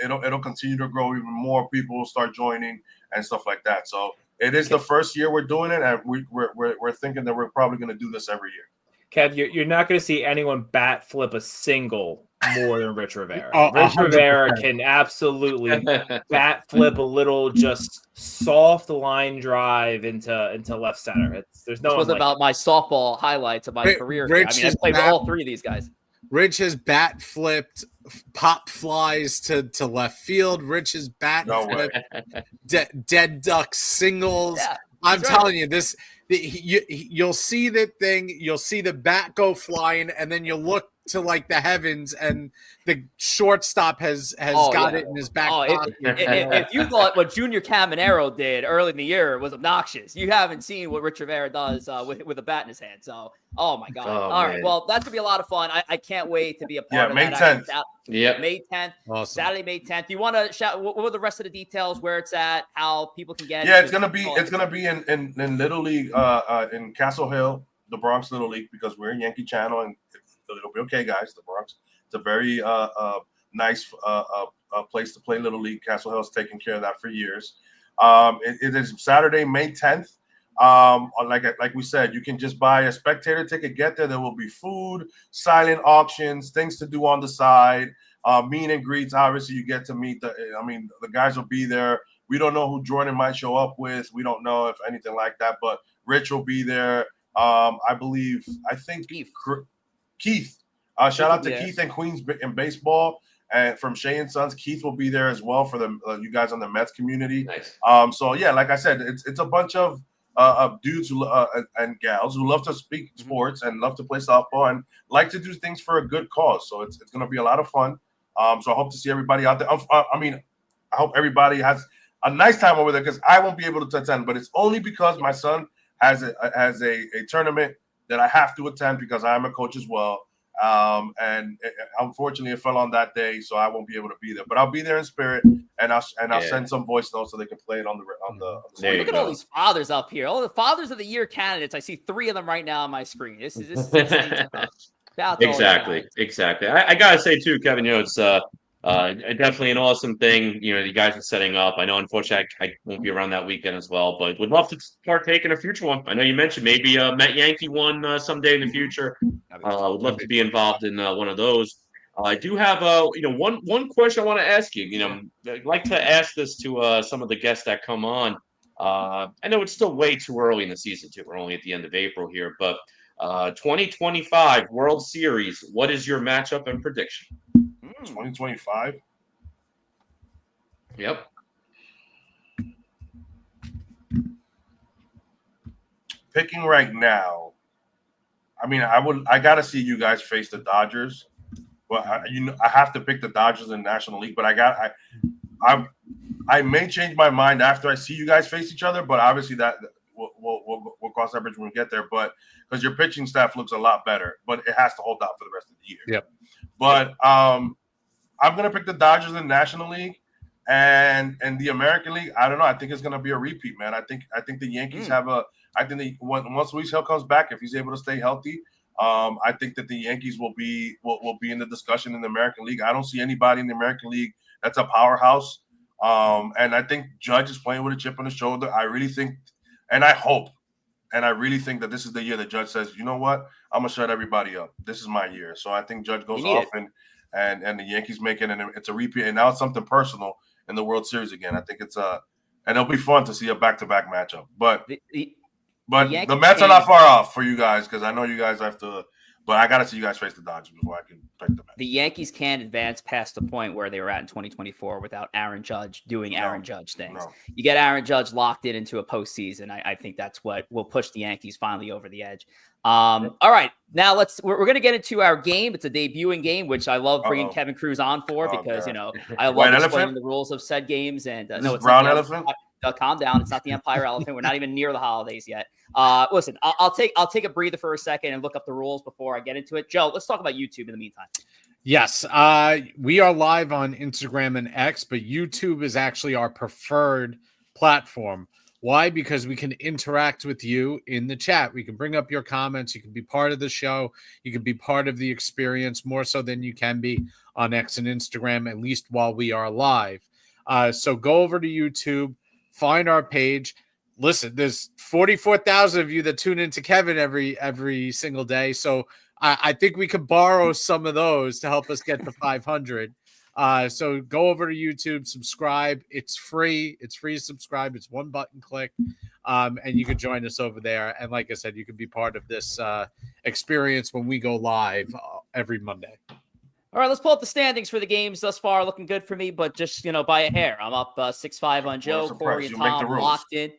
it'll continue to grow. Even more people will start joining and stuff like that. So it is the first year we're doing it, and we're thinking that we're probably going to do this every year. Kev, you're not going to see anyone bat flip a single more than Rich Rivera. Rich 100%. Rivera can absolutely bat flip a little, just soft line drive into left center. There's no. This wasn't about my softball highlights of my career. I mean, I played with all 3 of these guys. Rich has bat flipped pop flies to left field. Rich has bat flipped dead duck singles. Yeah, I'm telling you this. You'll see that thing. You'll see the bat go flying, and then you'll look to like the heavens, and the shortstop has got it in his back pocket. If you thought what Junior Caminero did early in the year was obnoxious, you haven't seen what Rich Rivera does with a bat in his hand. So, oh my God! All right, well, that's gonna be a lot of fun. I can't wait to be a part of May that. 10th. Yeah, May 10th. Awesome. Saturday, May 10th. Do you want to shout? What were the rest of the details? Where it's at? How people can get? Yeah, it's gonna be in Little League in Castle Hill, the Bronx Little League, because we're in Yankee Channel, and it'll be okay, guys. The Bronx. It's a very nice place to play Little League. Castle Hill's taken care of that for years. It is Saturday, May 10th. Like we said, you can just buy a spectator ticket, get there. There will be food, silent auctions, things to do on the side, meet and greets. Obviously, you get to meet the guys will be there. We don't know who Jordan might show up with. We don't know if anything like that, but Rich will be there. I think Keith. Shout out to Keith and Queens in baseball, and from Shea and Sons. Keith will be there as well for the you guys on the Mets community. Nice. So yeah, like I said, it's a bunch of dudes and gals who love to speak sports and love to play softball and like to do things for a good cause. So it's going to be a lot of fun. So I hope to see everybody out there. I hope everybody has a nice time over there, because I won't be able to attend, but it's only because my son has a tournament that I have to attend, because I'm a coach as well. And unfortunately it fell on that day, so I won't be able to be there, but I'll be there in spirit, and I'll send some voice notes so they can play it on the Look at all these fathers up here, all the fathers of the year candidates. I see 3 of them right now on my screen. This is insane. Exactly. I gotta say too, Kevin, it's definitely an awesome thing, you guys are setting up. I know, unfortunately, I won't be around that weekend as well, but would love to partake in a future one. I know you mentioned maybe a Met Yankee one someday in the future. Would love to be involved in one of those. I do have one question I want to ask you. I'd like to ask this to some of the guests that come on. I know it's still way too early in the season too. We're only at the end of April here, but 2025 World Series. What is your matchup and prediction? 2025. Yep. Picking right now. I mean, I gotta see you guys face the Dodgers. Well, I have to pick the Dodgers in the National League, but I may change my mind after I see you guys face each other. But obviously that we'll cross that bridge when we get there. But because your pitching staff looks a lot better, but it has to hold out for the rest of the year. Yep. But I'm gonna pick the Dodgers in the National League, and the American League. I don't know. I think it's gonna be a repeat, man. I think the Yankees have a. I think once Luis Hill comes back, if he's able to stay healthy. I think that the Yankees will be in the discussion in the American League. I don't see anybody in the American League that's a powerhouse. And I think Judge is playing with a chip on his shoulder. I really think, and I hope, and I really think that this is the year that Judge says, you know what, I'm gonna shut everybody up. This is my year. So I think Judge goes off and the Yankees make it, and it's a repeat. And now it's something personal in the World Series again. I think and it'll be fun to see a back-to-back matchup. But the Mets are not far off for you guys because I know you guys have to. But I got to see you guys face the Dodgers before I can pick the Mets. The Yankees can't advance past the point where they were at in 2024 without Aaron Judge doing Aaron Judge things. No. You get Aaron Judge locked into a postseason. I think that's what will push the Yankees finally over the edge. All right, now we're going to get into our game. It's a debuting game, which I love bringing Kevin Cruz on for because I love explaining the rules of said games. And no, it's brown elephant. Calm down. It's not the Empire Elephant. We're not even near the holidays yet. Listen, I'll take a breather for a second and look up the rules before I get into it. Joe, let's talk about YouTube in the meantime. Yes, we are live on Instagram and X, but YouTube is actually our preferred platform. Why? Because we can interact with you in the chat. We can bring up your comments. You can be part of the show. You can be part of the experience more so than you can be on X and Instagram, at least while we are live. So go over to YouTube. Find our page. Listen, there's 44,000 of you that tune into Kevin every single day. So I think we could borrow some of those to help us get to 500. So go over to YouTube, subscribe. It's free. It's free to subscribe. It's one button click, and you can join us over there. And like I said, you can be part of this experience when we go live every Monday. All right, let's pull up the standings for the games thus far. Looking good for me, but just, by a hair. I'm up 6-5 on Joe. Corey and Tom locked in.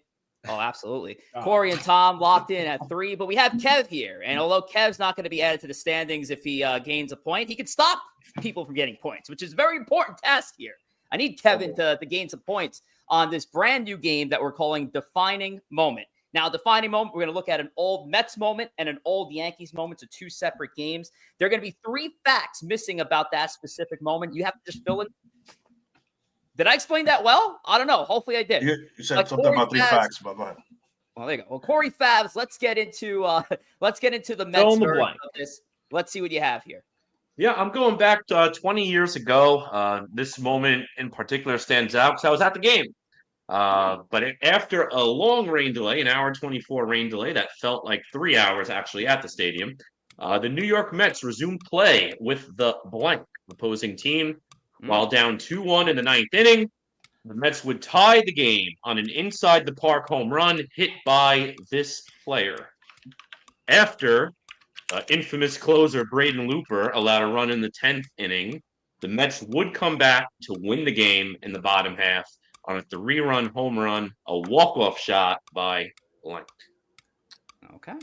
Oh, absolutely. Corey and Tom locked in at 3, but we have Kev here. And although Kev's not going to be added to the standings if he gains a point, he can stop people from getting points, which is a very important task here. I need Kevin to gain some points on this brand new game that we're calling Defining Moment. Now, Defining Moment, we're going to look at an old Mets moment and an old Yankees moment, so 2 separate games. There are going to be 3 facts missing about that specific moment. You have to just fill in. Did I explain that well? I don't know. Hopefully I did. You said something about 3 facts, but go ahead. Well, there you go. Well, Corey Favs, let's get into the Mets version of this. Let's see what you have here. Yeah, I'm going back 20 years ago. This moment in particular stands out because I was at the game. But after a long rain delay, an hour and 24 rain delay, that felt like 3 hours actually at the stadium, the New York Mets resumed play with the blank opposing team. While down 2-1 in the 9th inning, the Mets would tie the game on an inside-the-park home run hit by this player. After infamous closer Braden Looper allowed a run in the 10th inning, the Mets would come back to win the game in the bottom half on a 3-run home run, a walk-off shot by blank. Okay.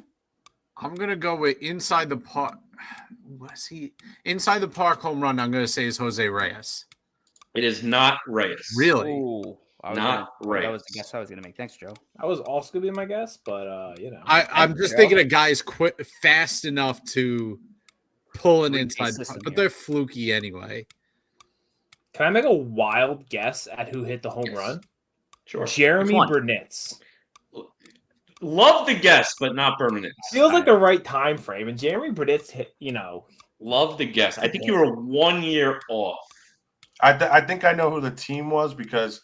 I'm going to go with inside the park. Was he inside the park home run? I'm going to say is Jose Reyes. It is not Reyes. Really? Reyes. That was the guess I was going to make. Thanks, Joe. I was also going to be my guess, but I'm just thinking of guys fast enough to pull an inside, but they're fluky anyway. Can I make a wild guess at who hit the home run? Sure. Jeremy Burnitz. Love the guess, but not Burnitz. Feels like the right time frame, and Jeremy Burnitz hit. Love the guess. I think you were 1 year off. I think I know who the team was because,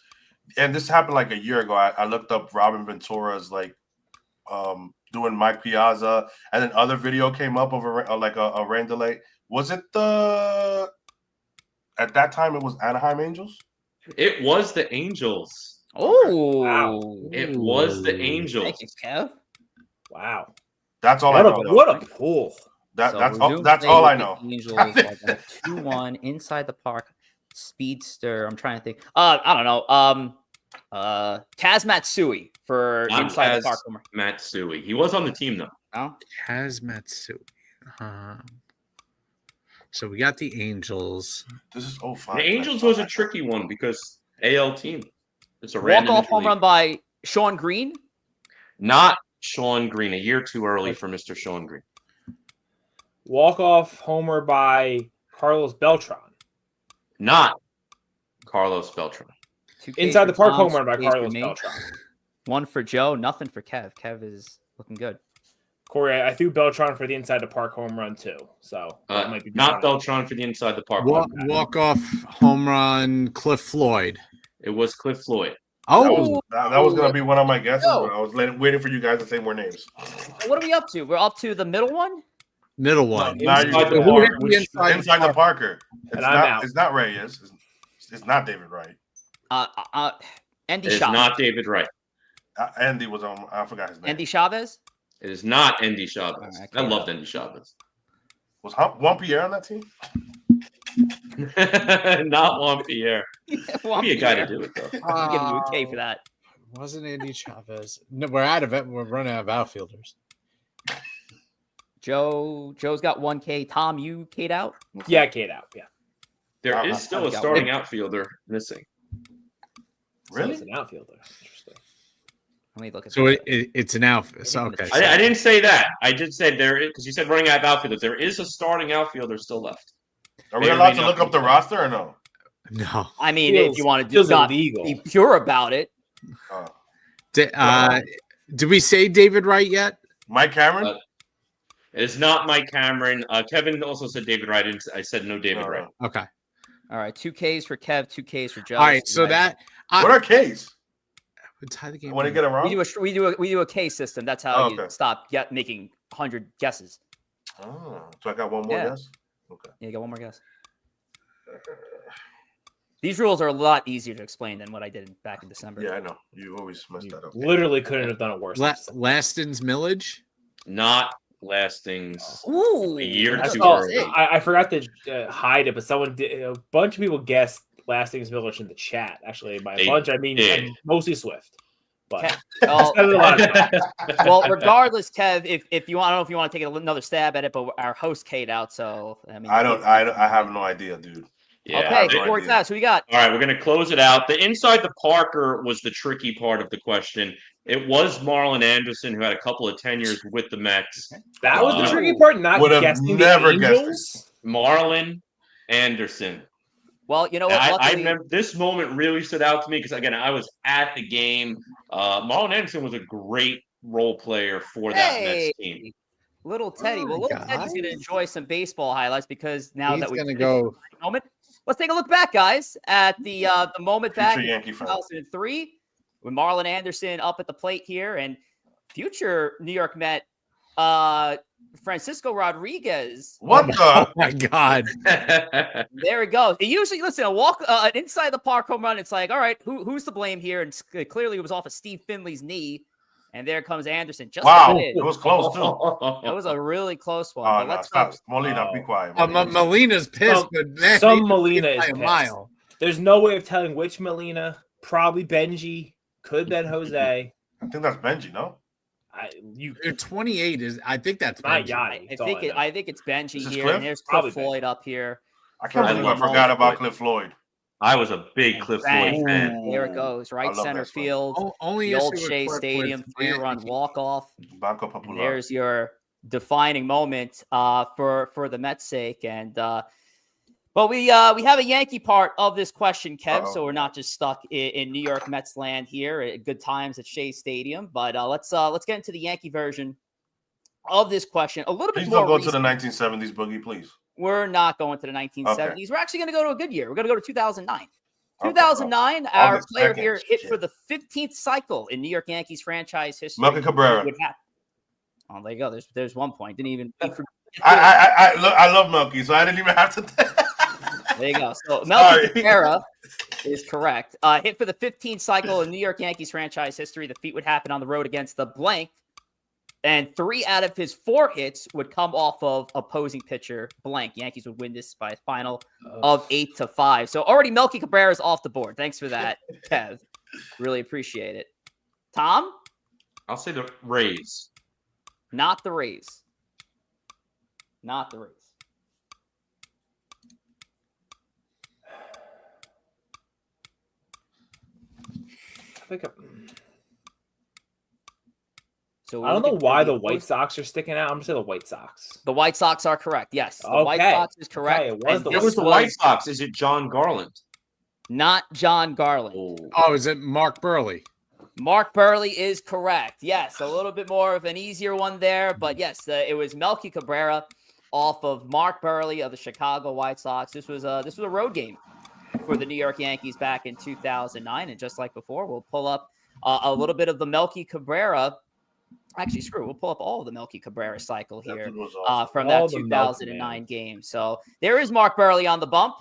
and this happened like a year ago. I looked up Robin Ventura's doing Mike Piazza, and then other video came up of a rain delay. Was it the at that time it was Anaheim Angels. It was the Angels. Oh, Wow. It was the Thank Angels. you, Kev. Wow. That's all I know. What a pull. That's Resume all I with know. the Angels like a 2-1 inside the park speedster. I'm trying to think. I don't know. Kaz Matsui for Not inside the Kaz park homer. Matsui. He was on the team though. No? Kazmatsu. So we got the Angels. This is 05. The Angels was a tricky one because AL team. It's a random Walk-off home injury. run by Sean Green. Not Sean Green. A year too early for Mr. Sean Green. Walk-off homer by Carlos Beltran. Not Carlos Beltran. 2Ks Inside for the park Tom, home run by 2Ks for Carlos me. Beltran. 1 for Joe, nothing for Kev. Kev is looking good. Corey, I threw Beltran for the inside the park home run too. So that might be Not Beltran for the inside the park. Walk off home run, Cliff Floyd. It was Cliff Floyd. Oh, That was going to be one of my guesses, No. but I was waiting for you guys to say more names. What are we up to? We're up to the middle one? middle one. Now you Inside get the Who hit park. the inside the Parker. And I'm out. It's not Reyes. It's not David Wright. Andy It is Chavez. not David Wright. Andy was on. I forgot his name. Andy Chavez? It is not Andy Chavez. Alright, I loved Andy Chavez. Was Juan Pierre on that team? Not Juan Pierre. Juan Be a guy to Pierre. do it though. I'm giving you a K for that. Wasn't Andy Chavez? No, we're out of it. We're running out of outfielders. Joe's got 1K. Tom, you K'd out? Yeah, Kate out. Yeah. There is still a got starting outfielder missing. Really? So it's an outfielder. Interesting. Let me look at So that. it's an outfit. So, okay. I didn't say that. I did say there is because you said running out of outfielders. There is a starting outfielder still left. Are we May or allowed may to not look be. up the roster or no? No. I mean, if you want to do feels not illegal. be pure about it. Oh. Did we say David Wright yet? Mike Cameron? It is not Mike Cameron. Kevin also said David Wright. I said no David No, Wright. Okay. All right, 2Ks for Kev, 2Ks for Joe. All right. So that What are K's? tie the game. I want to get it wrong. we do a K system. That's how you Okay. stop making 100 guesses. Oh, so I got one more Yeah. guess? Okay. Yeah, you got one more guess. These rules are a lot easier to explain than what I did back in December. Yeah, I know. You always mess that up. Literally couldn't have done it worse. Laston's Millage. Not Lastings. Ooh, A year that's too all early. it. I forgot to hide it, but someone did. A bunch of people guessed Lastings Village in the chat. Actually, by a They bunch, I mean did. mostly Swift. But Kev, well, Spent a lot of time. well, regardless, Kev, if you want, I don't know if you want to take another stab at it, but our host K'd out, so I mean, I have no idea, dude. Yeah. okay, no before idea. that, so we got All right, we're going to close it out. The inside the Parker was the tricky part of the question. It was Marlon Anderson, who had a couple of tenures with the Mets. That was the Oh. tricky part. Not Would have guessing never the guessed Angels. Marlon Anderson. well, you know what? I Luckily, remember this moment really stood out to me because, again, I was at the game. Marlon Anderson was a great role player for that Mets team. Little Teddy. Well, Oh, little Teddy's going to guys. enjoy some baseball highlights because now He's that we're gonna go. moment, let's take a look back, guys, at the moment back Future in Yankee fan. 2003 with Marlon Anderson up at the plate here and future New York Met Francisco Rodriguez. What the? Oh my God. There it goes. It usually, listen, an inside the park home run. It's like, all right, who's to blame here? And clearly, it was off of Steve Finley's knee. And there comes Anderson. Just Wow, like it. it was close too. That was a really close one. Oh, but no, let's stop. go. Molina, be quiet. Molina's pissed, Some- but man, some he Molina by is a pissed. mile. There's no way of telling which Molina. Probably Benji. Could been Jose. I think that's Benji, no? You 28 is. I think that's not Benji. Yachty. I think it's Benji This is here. Cliff? And there's Probably Cliff Floyd up here. I can't I believe I love forgot Cliff about Floyd. Cliff Floyd. I was a big Cliff Bang. Floyd fan. There it goes. I Right love center that spot. field. Only The old issue with Shea Cliff Stadium, was, 3-run man, Banco walk-off. And Popular. there's your defining moment for the Mets' sake. And but we have a Yankee part of this question, Kev. Uh-oh. So we're not just stuck in New York Mets land here at good times at Shea Stadium. But let's get into the Yankee version of this question. A little Please bit more. don't go to recent. the 1970s, Boogie, please. We're not going to the 1970s. Okay. We're actually going to go to a good year. We're going to go to 2009. Okay, 2009, well, our August player 2nd, here hit shit. for the 15th cycle in New York Yankees franchise history. Melky Cabrera. Oh, there you go. There's one point. Didn't even. I love Melky, so I didn't even have to. There you go. So Melky Cabrera is correct. Hit for the 15th cycle in New York Yankees franchise history. The feat would happen on the road against the blank. And 3 out of his 4 hits would come off of opposing pitcher blank. Yankees would win this by a final of 8-5. So already Melky Cabrera is off the board. Thanks for that, Kev. Really appreciate it. Tom? I'll say the Rays. Not the Rays. Not the Rays. So I don't know why the White Sox are sticking out. I'm gonna say the White Sox. The White Sox are correct. Yes, the White Sox is correct. Okay, it was the White Sox. Is it John Garland? Not John Garland. Oh, is it Mark Burley? Mark Burley is correct. Yes, a little bit more of an easier one there, but yes, it was Melky Cabrera off of Mark Burley of the Chicago White Sox. This was a road game for the New York Yankees back in 2009, and just like before, we'll pull up a little bit of the Melky Cabrera. Actually, we'll pull up all of the Melky Cabrera cycle here from that 2009 game. So there is Mark Burley on the bump.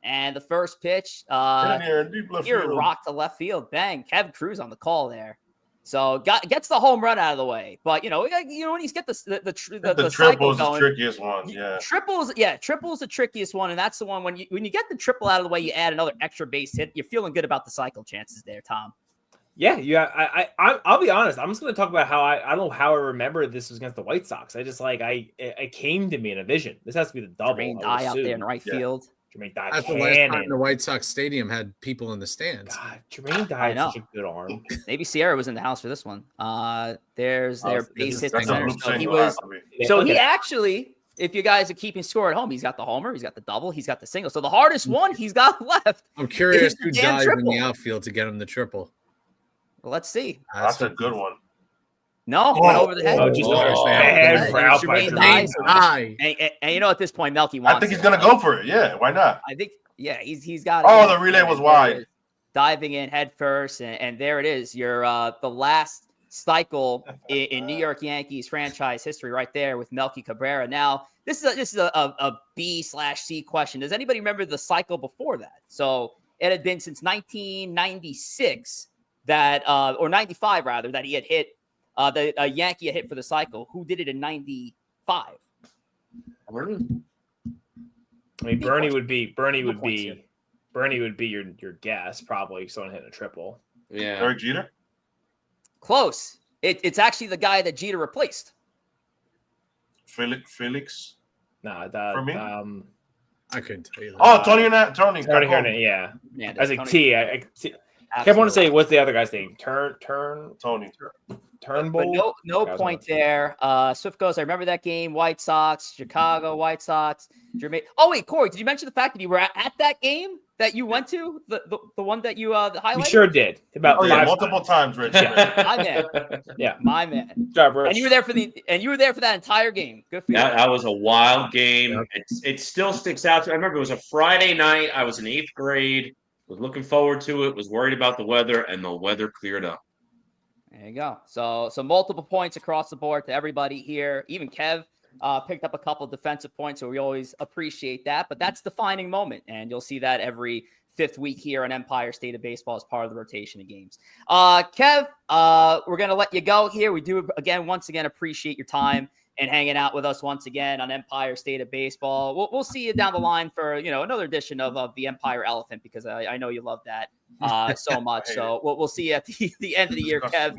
And the first pitch, here rocked to left field. Bang. Kevin Cruz on the call there. So gets the home run out of the way. But, when he's get the triple is the trickiest one. Yeah. Triple is the trickiest one. And that's the one when you get the triple out of the way, you add another extra base hit. You're feeling good about the cycle chances there, Tom. Yeah. I'll be honest. I'm just going to talk about how I don't know how I remember this was against the White Sox. I just it came to me in a vision. This has to be the double. Jermaine Dye out there in right field. Jermaine Dye. That's the last time the White Sox stadium had people in the stands. God, Jermaine Dye has such a good arm. Maybe Sierra was in the house for this one. There's their base hit center. He actually, if you guys are keeping score at home, he's got the homer, he's got the double, he's got the single. So the hardest one he's got left. I'm curious who dived in the outfield to get him the triple. Well, let's see. That's a good one. No, went over the head. And at this point, Melky wants. I think he's going to go for it. Yeah, why not? I think, he's got. The relay was wide. Diving in head first, and there it is. Your the last cycle in New York Yankees franchise history, right there with Melky Cabrera. Now, this is a B/C question. Does anybody remember the cycle before that? So it had been since 1996 that, or 95 rather, that he had hit. A Yankee had hit for the cycle. Who did it in 95? I mean, Bernie would be your guess, probably someone hitting a triple. Yeah. Derek Jeter? Close. It's actually the guy that Jeter replaced. Felix? No, for me? I couldn't tell you that. Oh, Tony Hernan, yeah. Man, I was like T. I kept wanting to say, what's the other guy's name? Tony. Turnbull. But no point there. Swift goes, I remember that game. White Sox, Chicago White Sox. Jermaine. Oh, wait, Corey, did you mention the fact that you were at that game that you went to? The one that you highlighted? We sure did. About multiple times, Rich. My man. Yeah. My man. Good job, Rich. And you were there for that entire game. Good for you. That was a wild game. It still sticks out to me. I remember it was a Friday night. I was in 8th grade. Was looking forward to it. Was worried about the weather, and the weather cleared up. There you go. So multiple points across the board to everybody here. Even Kev picked up a couple defensive points, so we always appreciate that. But that's the defining moment, and you'll see that every 5th week here on Empire State of Baseball as part of the rotation of games. Kev, we're going to let you go here. We do, once again, appreciate your time and hanging out with us once again on Empire State of Baseball. We'll see you down the line for another edition of the Empire Elephant, because I know you love that so much. So we'll see you at the end of the year, Kev.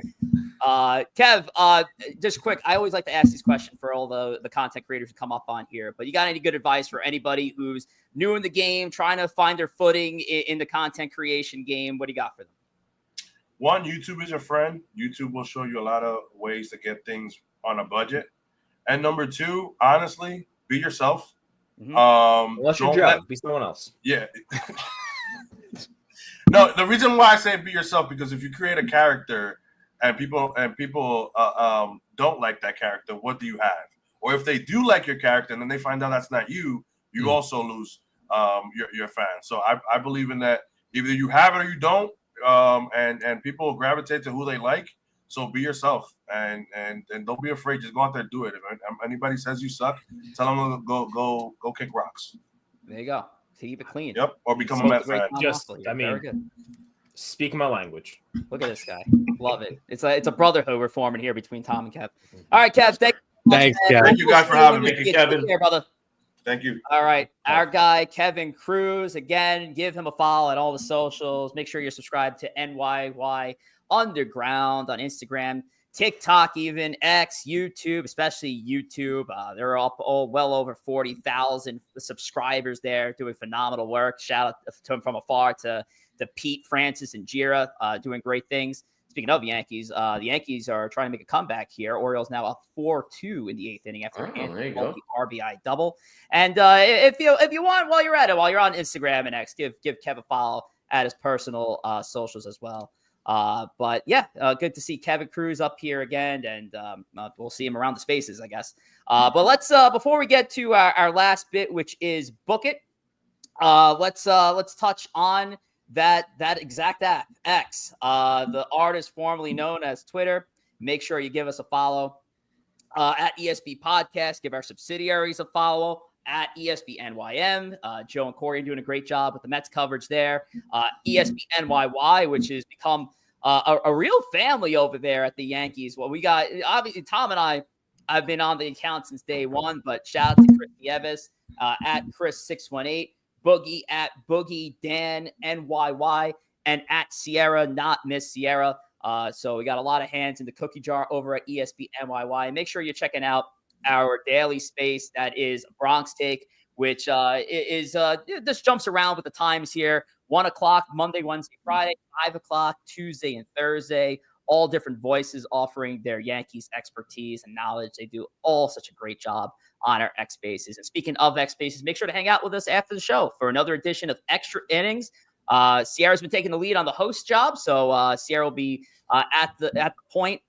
Kev, just quick, I always like to ask this question for all the content creators who come up on here, but you got any good advice for anybody who's new in the game, trying to find their footing in the content creation game? What do you got for them? One, YouTube is your friend. YouTube will show you a lot of ways to get things on a budget. And number 2, honestly, be yourself. Mm-hmm. Unless you're Joe, be someone else. Yeah. No, the reason why I say be yourself, because if you create a character and people don't like that character, what do you have? Or if they do like your character and then they find out that's not you, you also lose your fans. So I believe in that. Either you have it or you don't, and people gravitate to who they like. So be yourself and don't be afraid. Just go out there and do it. If anybody says you suck, tell them to go kick rocks. There you go. keep it clean. Yep, or become a Spoke Met the great fan. Tom Just, Wospil here. I mean, Very good. Speaking my language. Look at this guy. Love it. It's a brotherhood we're forming here between Tom and Kev. All right, Kev. Thanks. Thanks, Kev. Thank you guys for having me. Thank you, Kevin. Here, brother. Thank you. All right. Our guy, Kevin Cruz. Again, give him a follow at all the socials. Make sure you're subscribed to NYY Underground on Instagram, TikTok, even X, YouTube, especially YouTube. They're up well over 40,000 subscribers there, doing phenomenal work. Shout out to him from afar to Pete, Francis, and Jira, doing great things. Speaking of Yankees, the Yankees are trying to make a comeback here. Orioles now up 4-2 in the 8th inning after a RBI double. And if you want, while you're at it, while you're on Instagram and X, give Kev a follow at his personal socials as well. But yeah, good to see Kevin Cruz up here again, and we'll see him around the spaces, I guess. But let's before we get to our last bit, which is Book It, let's touch on that exact app, X, the artist formerly known as Twitter. Make sure you give us a follow at ESB Podcast. Give our subsidiaries a follow at ESB NYM. Joe and Corey are doing a great job with the Mets coverage there. ESB NYY, which has become a real family over there at the Yankees. Well, we got, obviously, Tom and I've been on the account since day one, but shout out to Chris Nieves at Chris618. Boogie at Boogie Dan NYY, and at Sierra, not Miss Sierra. So we got a lot of hands in the cookie jar over at ESB NYY. And make sure you're checking out our daily space that is Bronx Take, which is just jumps around with the times here. 1 o'clock Monday, Wednesday, Friday, 5 o'clock Tuesday and Thursday. All different voices offering their Yankees expertise and knowledge. They do all such a great job on our X Spaces. And speaking of X Spaces, make sure to hang out with us after the show for another edition of Extra Innings. Sierra's been taking the lead on the host job, so Sierra will be at the point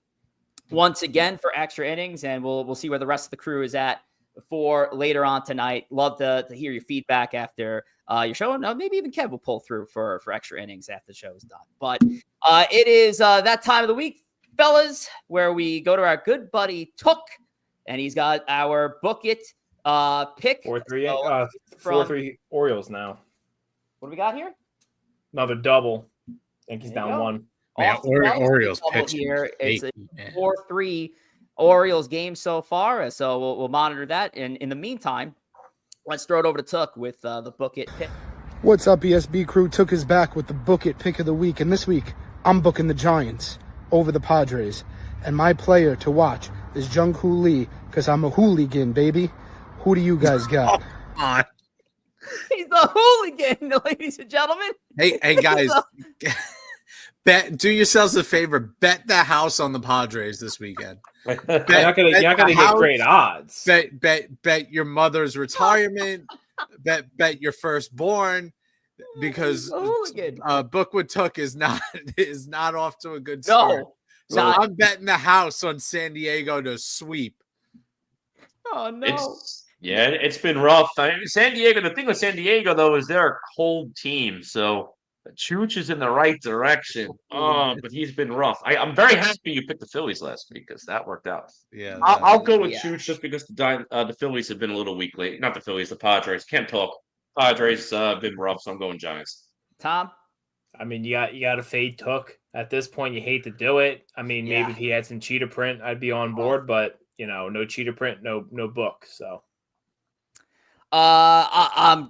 once again for Extra Innings, and we'll see where the rest of the crew is at for later on tonight. Love to hear your feedback after your show. And maybe even Kev will pull through for Extra Innings after the show is done. But it is that time of the week, fellas, where we go to our good buddy Took, and he's got our Book It pick. 4-3 Orioles now. What do we got here? Another double. Yankees down 1. Man, Orioles pitch here. It's a 4-3 Orioles game so far, so we'll monitor that. And in the meantime, let's throw it over to Took with the Book It pick. What's up, ESB crew? Took is back with the Book It pick of the week, and this week I'm booking the Giants over the Padres, and my player to watch is Jung-Hoo Lee, because I'm a hooligan, baby. Who do you guys got? He's a hooligan, ladies and gentlemen. Hey guys, do yourselves a favor. Bet the house on the Padres this weekend. You're not gonna get great odds. Bet your mother's retirement. bet your firstborn, because Book with Took is not off to a good start. So I'm betting the house on San Diego to sweep. Oh no! It's been rough. San Diego. The thing with San Diego though is they're a cold team, so Chooch is in the right direction. But he's been rough. I'm very happy you picked the Phillies last week because that worked out. Yeah, I'll go with Chooch just because the Phillies have been a little weak lately. Not the Phillies, the Padres. Can't talk. Padres been rough, so I'm going Giants. Tom? I mean, you got to fade Took. At this point, you hate to do it. I mean, maybe if he had some cheetah print, I'd be on board. But no cheetah print, no book. So. I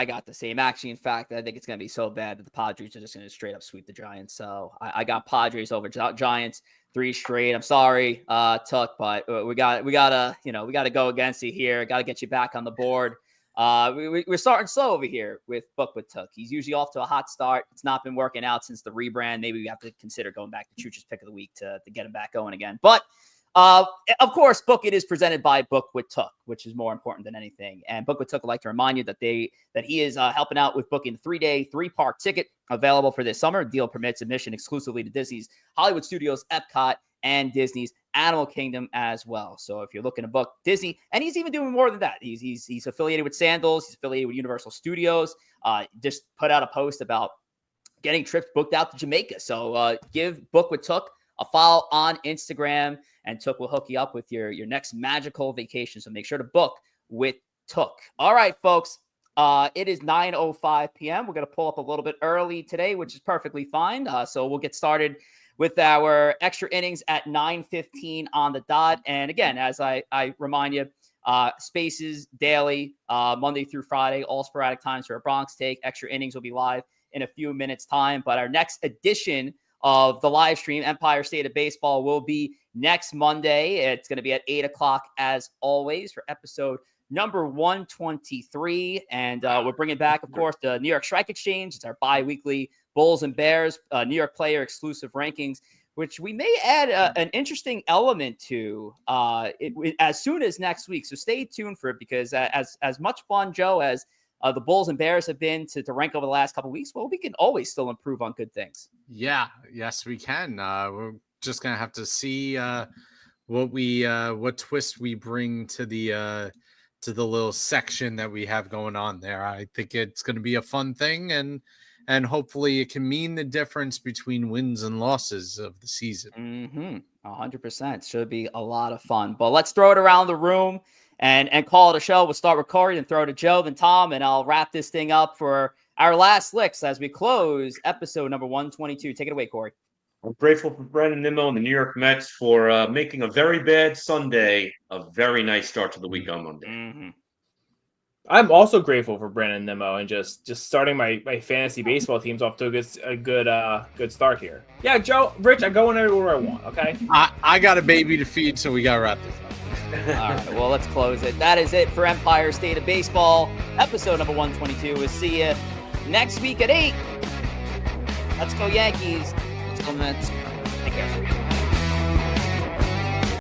got the same. Actually, in fact, I think it's going to be so bad that the Padres are just going to straight up sweep the Giants. So I got Padres over Giants 3 straight. I'm sorry, Tuck, but we gotta go against you here. Got to get you back on the board. We're starting slow over here with Book with Tuck. He's usually off to a hot start. It's not been working out since the rebrand. Maybe we have to consider going back to Chooch's pick of the week to get him back going again. But of course, Book It is presented by Book with Tuck, which is more important than anything. And Book with Tuck would like to remind you that he is helping out with booking 3-day, 3-park ticket available for this summer. Deal permits admission exclusively to Disney's Hollywood Studios, Epcot, and Disney's Animal Kingdom as well. So if you're looking to book Disney, and he's even doing more than that. He's affiliated with Sandals. He's affiliated with Universal Studios. Just put out a post about getting trips booked out to Jamaica. So give Book with Tuck a follow on Instagram, and Took will hook you up with your next magical vacation. So make sure to book with Took. All right, folks, It is 9:05 p.m. We're going to pull up a little bit early today, which is perfectly fine. So we'll get started with our extra innings at 9:15 on the dot. And again, as I remind you, spaces daily, Monday through Friday, all sporadic times for a Bronx Take. Extra innings will be live in a few minutes' time. But our next edition of the live stream, Empire State of Baseball, will be next Monday. It's going to be at 8 o'clock as always for episode number 123. And we're bringing back, of course, the New York Strike Exchange. It's our bi-weekly Bulls and Bears New York player exclusive rankings, which we may add an interesting element to as soon as next week. So stay tuned for it, because as much fun, Joe, as the Bulls and Bears have been to rank over the last couple of weeks, well, we can always still improve on good things. Yeah, yes, we can. We're just gonna have to see what twist we bring to the little section that we have going on there. I think it's going to be a fun thing, and hopefully it can mean the difference between wins and losses of the season. 100%. Should be a lot of fun. But let's throw it around the room and call it a show. We'll start with Corey and throw it to Joe, then Tom, and I'll wrap this thing up for our last licks as we close episode number 122. Take it away, Corey. I'm grateful for Brandon Nimmo and the New York Mets for making a very bad Sunday a very nice start to the week on Monday. I'm also grateful for Brandon Nimmo and just starting my fantasy baseball teams off to a good start here. Yeah, Joe, Rich, I go in everywhere I want. Okay. I got a baby to feed, so we got to wrap this up. All right, well, let's close it. That is it for Empire State of Baseball, episode number 122. We'll see you next week at 8. Let's go Yankees. Let's go Mets. Take care.